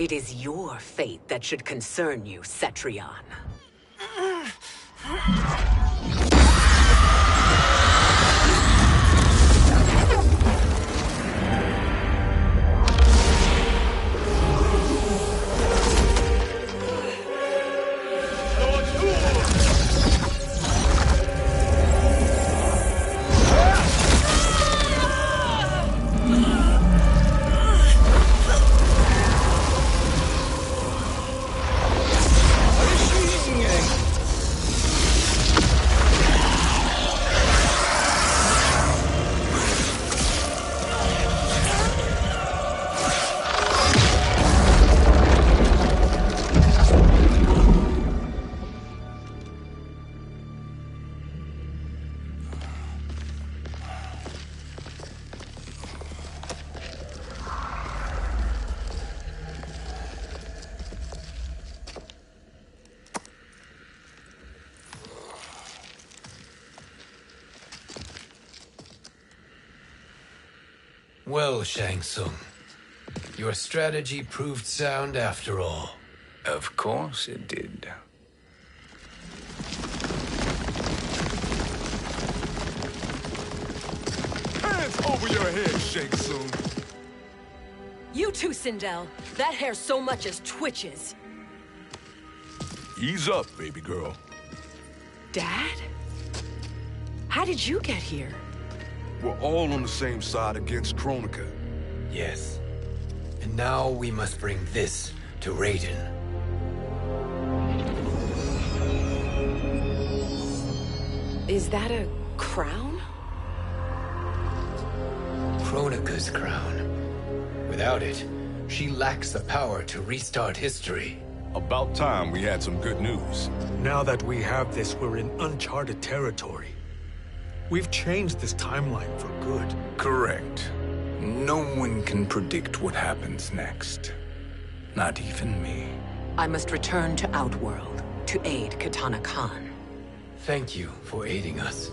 It is your fate that should concern you, Cetrion. Well, Shang Tsung, your strategy proved sound after all. Of course it did. Hands over your head, Shang Tsung. You too, Sindel. That hair so much as twitches. Ease up, baby girl. Dad? How did you get here? We're all on the same side against Kronika. Yes. And now we must bring this to Raiden. Is that a crown? Kronika's crown. Without it, she lacks the power to restart history. About time we had some good news. Now that we have this, we're in uncharted territory. We've changed this timeline for good. Correct. No one can predict what happens next. Not even me. I must return to Outworld to aid Katana Khan. Thank you for aiding us.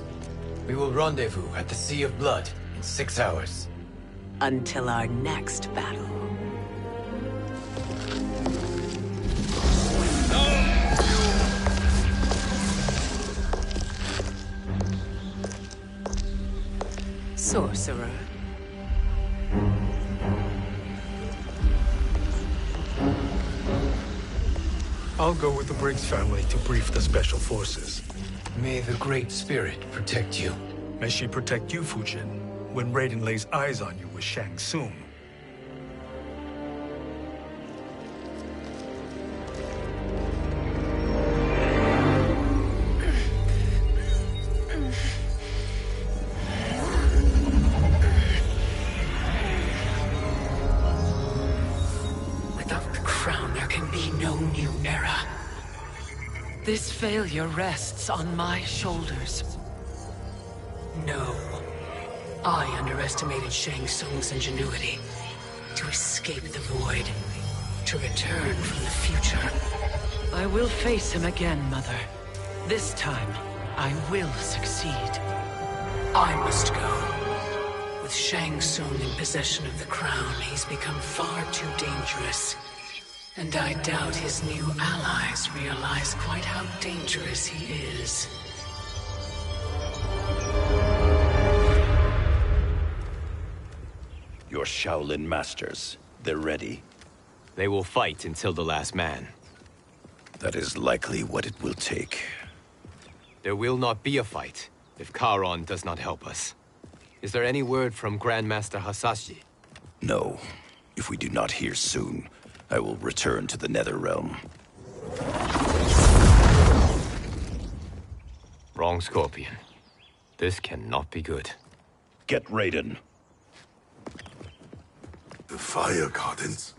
We will rendezvous at the Sea of Blood in 6 hours. Until our next battle. Sorcerer. I'll go with the Briggs family to brief the Special Forces. May the Great Spirit protect you. May she protect you, Fujin, when Raiden lays eyes on you with Shang Tsung. This failure rests on my shoulders. No. I underestimated Shang Tsung's ingenuity. To escape the void. To return from the future. I will face him again, Mother. This time, I will succeed. I must go. With Shang Tsung in possession of the crown, he's become far too dangerous. And I doubt his new allies realize quite how dangerous he is. Your Shaolin masters, they're ready. They will fight until the last man. That is likely what it will take. There will not be a fight if Charon does not help us. Is there any word from Grandmaster Hasashi? No. If we do not hear soon, I will return to the Netherrealm. Wrong, Scorpion. This cannot be good. Get Raiden. The fire gardens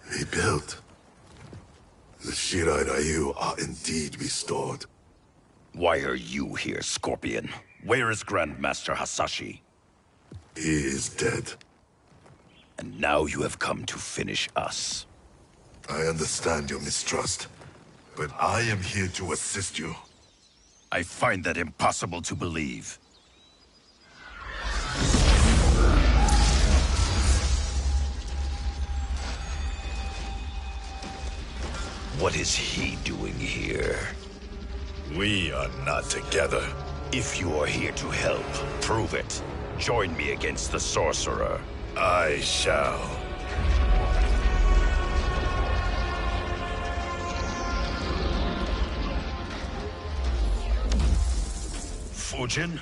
rebuilt. The Shirai Ryu are indeed restored. Why are you here, Scorpion? Where is Grandmaster Hasashi? He is dead. And now you have come to finish us. I understand your mistrust, but I am here to assist you. I find that impossible to believe. What is he doing here? We are not together. If you are here to help, prove it. Join me against the sorcerer. I shall. Fujin?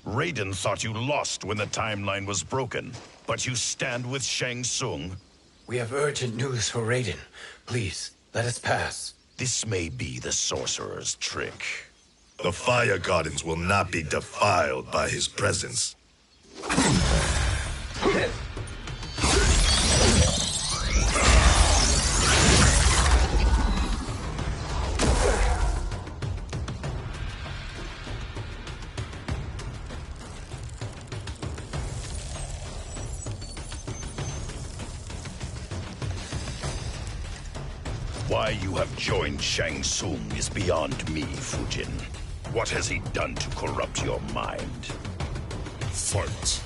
Raiden thought you lost when the timeline was broken, but you stand with Shang Tsung? We have urgent news for Raiden. Please, let us pass. This may be the sorcerer's trick. The Fire Gardens will not be defiled by his presence. Why you have joined Shang Tsung is beyond me, Fujin. What has he done to corrupt your mind? Fight.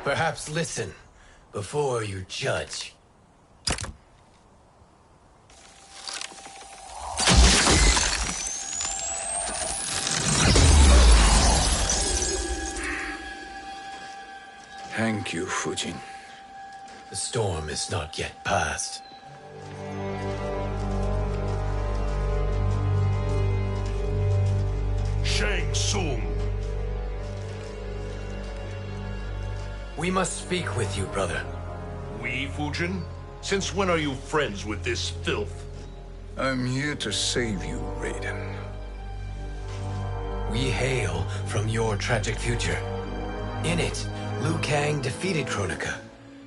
Perhaps listen before you judge. Thank you, Fujin. The storm is not yet past. Shang Tsung! We must speak with you, brother. We, Fujin? Since when are you friends with this filth? I'm here to save you, Raiden. We hail from your tragic future. In it, Liu Kang defeated Kronika,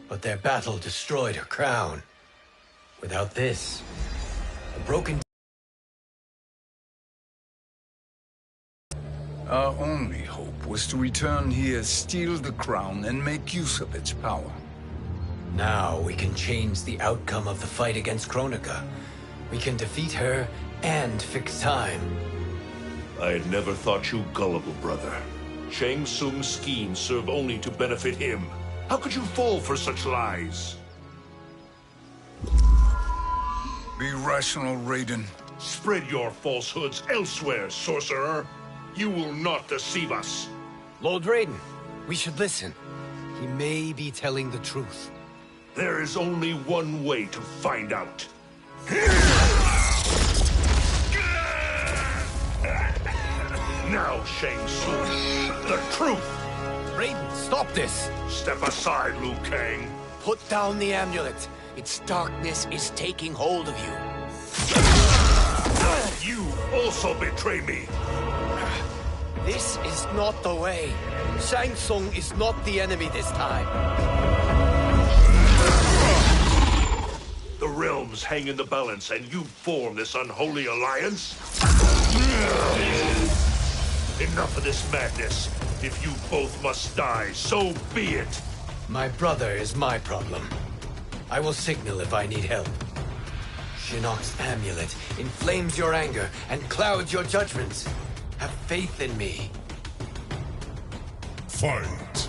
but their battle destroyed her crown. Without this, a broken... Our only hope was to return here, steal the crown, and make use of its power. Now we can change the outcome of the fight against Kronika. We can defeat her and fix time. I had never thought you gullible, brother. Shang Tsung's schemes serve only to benefit him. How could you fall for such lies? Be rational, Raiden. Spread your falsehoods elsewhere, sorcerer. You will not deceive us. Lord Raiden, we should listen. He may be telling the truth. There is only one way to find out. Now, Shang Tsung, the truth! Raiden, stop this! Step aside, Liu Kang. Put down the amulet. Its darkness is taking hold of you. You also betray me. This is not the way. Shang Tsung is not the enemy this time. The realms hang in the balance, and you form this unholy alliance? Enough of this madness. If you both must die, so be it. My brother is my problem. I will signal if I need help. Shinnok's amulet inflames your anger and clouds your judgments. Have faith in me. Fight!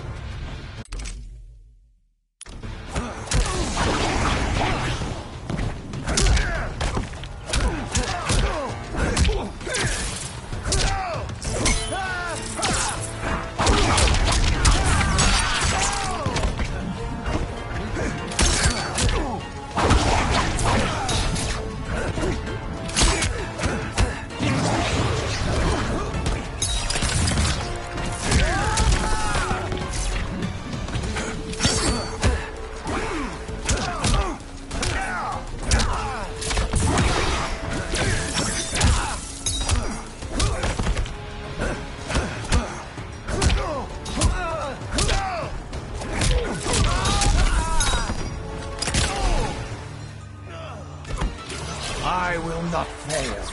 I will not fail.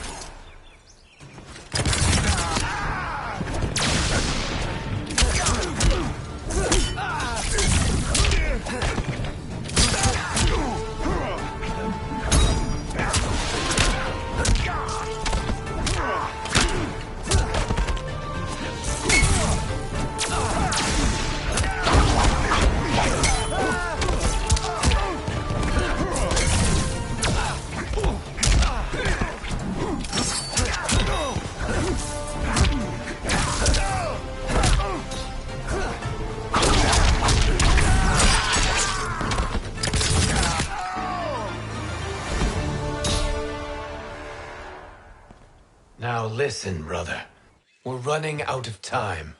Now listen, brother. We're running out of time.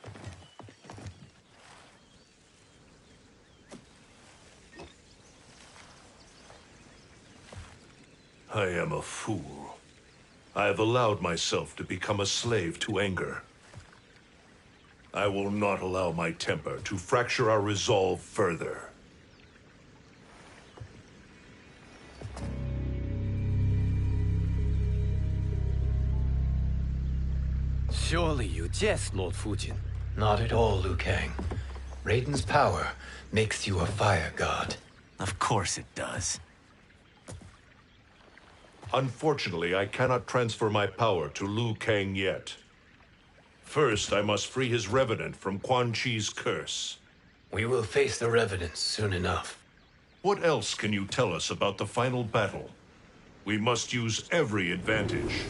I am a fool. I have allowed myself to become a slave to anger. I will not allow my temper to fracture our resolve further. Surely you jest, Lord Fujin. Not at all, Liu Kang. Raiden's power makes you a fire god. Of course it does. Unfortunately, I cannot transfer my power to Liu Kang yet. First, I must free his revenant from Quan Chi's curse. We will face the revenants soon enough. What else can you tell us about the final battle? We must use every advantage.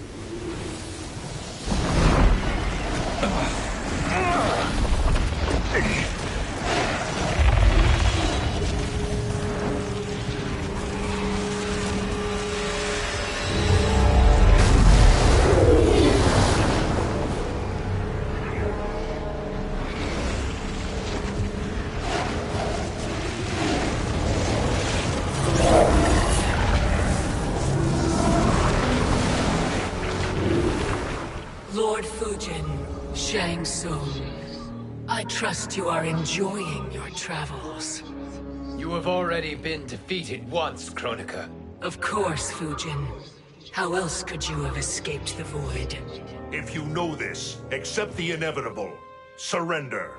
Lord Fujin, Shang Tsung, I trust you are enjoying your travels. You have already been defeated once, Kronika. Of course, Fujin. How else could you have escaped the void? If you know this, accept the inevitable. Surrender.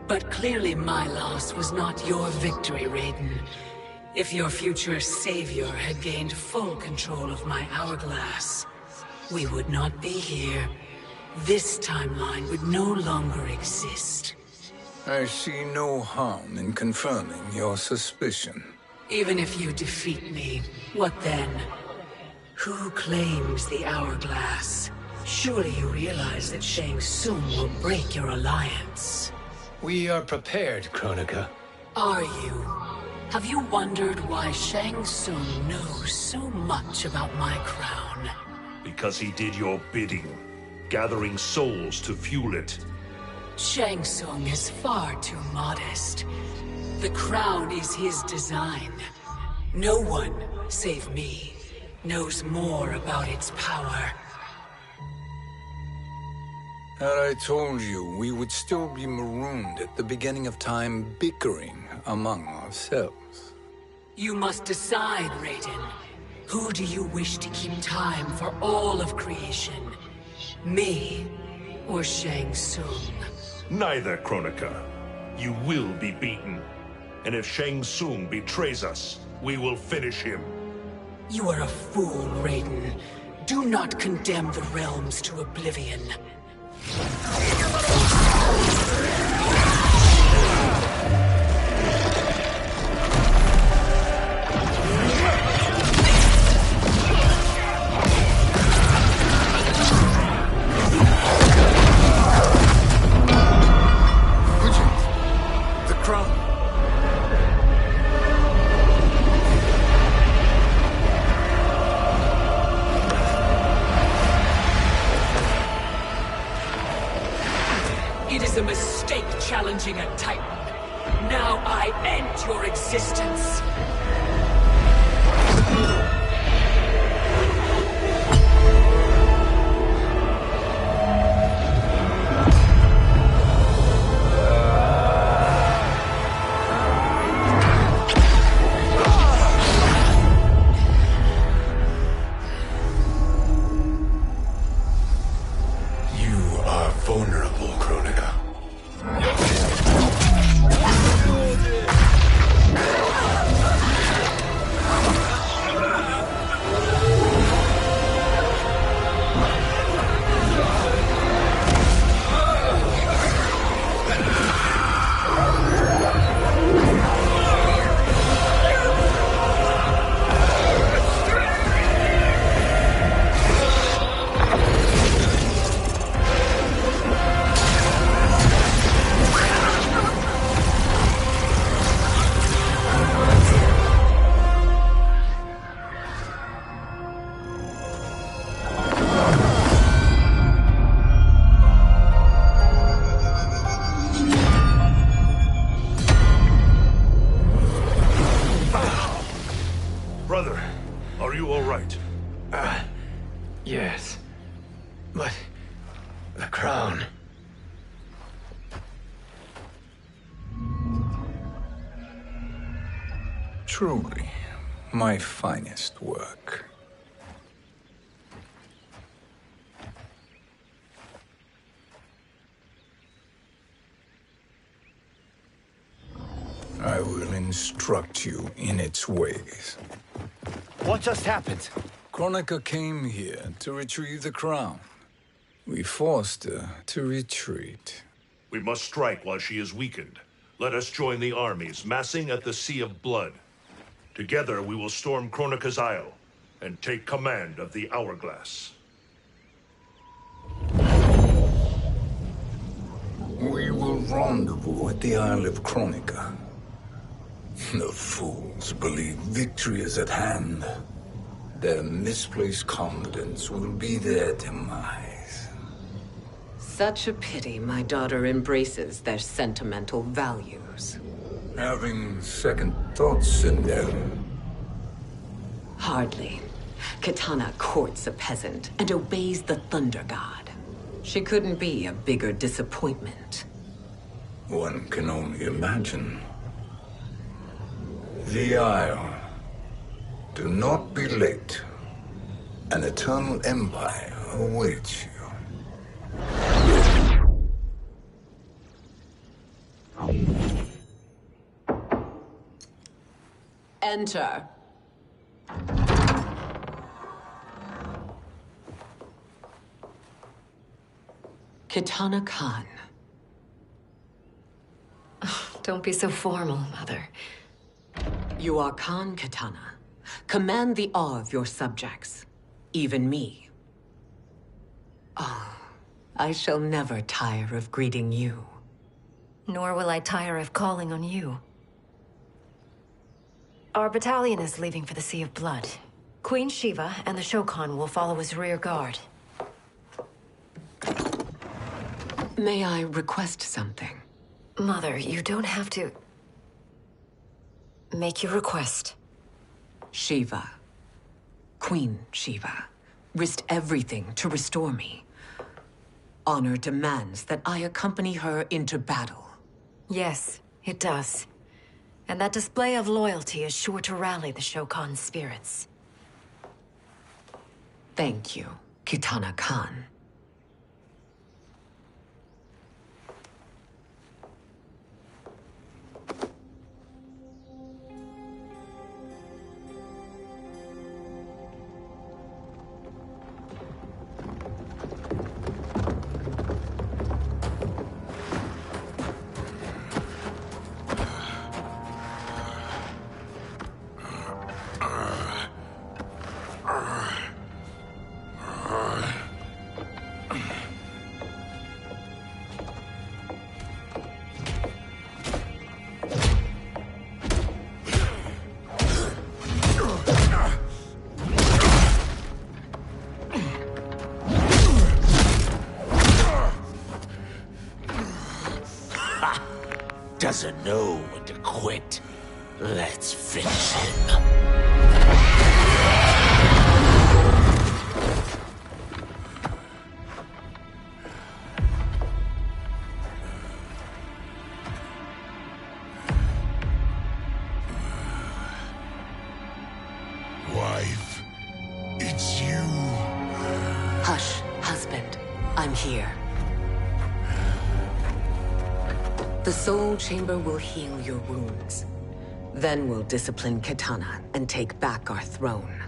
But clearly my loss was not your victory, Raiden. If your future savior had gained full control of my hourglass, we would not be here. This timeline would no longer exist. I see no harm in confirming your suspicion. Even if you defeat me, what then? Who claims the hourglass? Surely you realize that Shang Tsung will break your alliance. We are prepared, Kronika. Are you? Have you wondered why Shang Tsung knows so much about my crown? Because he did your bidding, gathering souls to fuel it. Shang Tsung is far too modest. The crown is his design. No one, save me, knows more about its power. Had I told you, we would still be marooned at the beginning of time, bickering among ourselves. You must decide, Raiden. Who do you wish to keep time for all of creation? Me or Shang Tsung? Neither, Kronika. You will be beaten. And if Shang Tsung betrays us, we will finish him. You are a fool, Raiden. Do not condemn the realms to oblivion. The crown. It is a mistake challenging a Titan. Now I end your existence. you all right? Yes. But the crown... Truly, my finest work. I will instruct you in its ways. What just happened? Kronika came here to retrieve the crown. We forced her to retreat. We must strike while she is weakened. Let us join the armies, massing at the Sea of Blood. Together we will storm Kronika's Isle and take command of the Hourglass. We will rendezvous at the Isle of Kronika. The fools believe victory is at hand. Their misplaced confidence will be their demise. Such a pity my daughter embraces their sentimental values. Having second thoughts in them. Hardly. Kitana courts a peasant and obeys the Thunder God. She couldn't be a bigger disappointment. One can only imagine. The Isle. Do not be late. An eternal empire awaits you. Enter. Kitana Khan. Don't be so formal, Mother. You are Khan Kitana. Command the awe of your subjects. Even me. Oh, I shall never tire of greeting you. Nor will I tire of calling on you. Our battalion is leaving for the Sea of Blood. Queen Shiva and the Shokan will follow as rear guard. May I request something? Mother, you don't have to... Make your request. Shiva. Queen Shiva. Risked everything to restore me. Honor demands that I accompany her into battle. Yes, it does. And that display of loyalty is sure to rally the Shokan's spirits. Thank you, Kitana Khan. Doesn't know when to quit. Let's finish him. Wife, it's you. Hush, husband. I'm here. The Soul Chamber will heal your wounds. Then we'll discipline Kitana and take back our throne.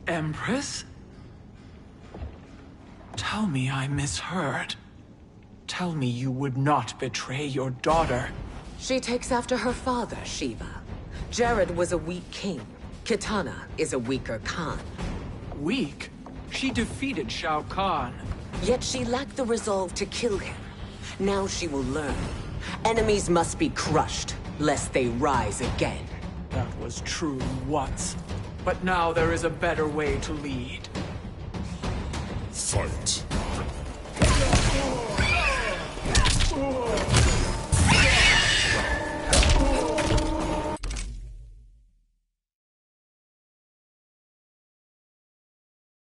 Empress? Tell me I misheard. Tell me you would not betray your daughter. She takes after her father, Shiva. Jared was a weak king. Kitana is a weaker Khan. Weak? She defeated Shao Kahn. Yet she lacked the resolve to kill him. Now she will learn. Enemies must be crushed, lest they rise again. That was true once. But now there is a better way to lead. Fight.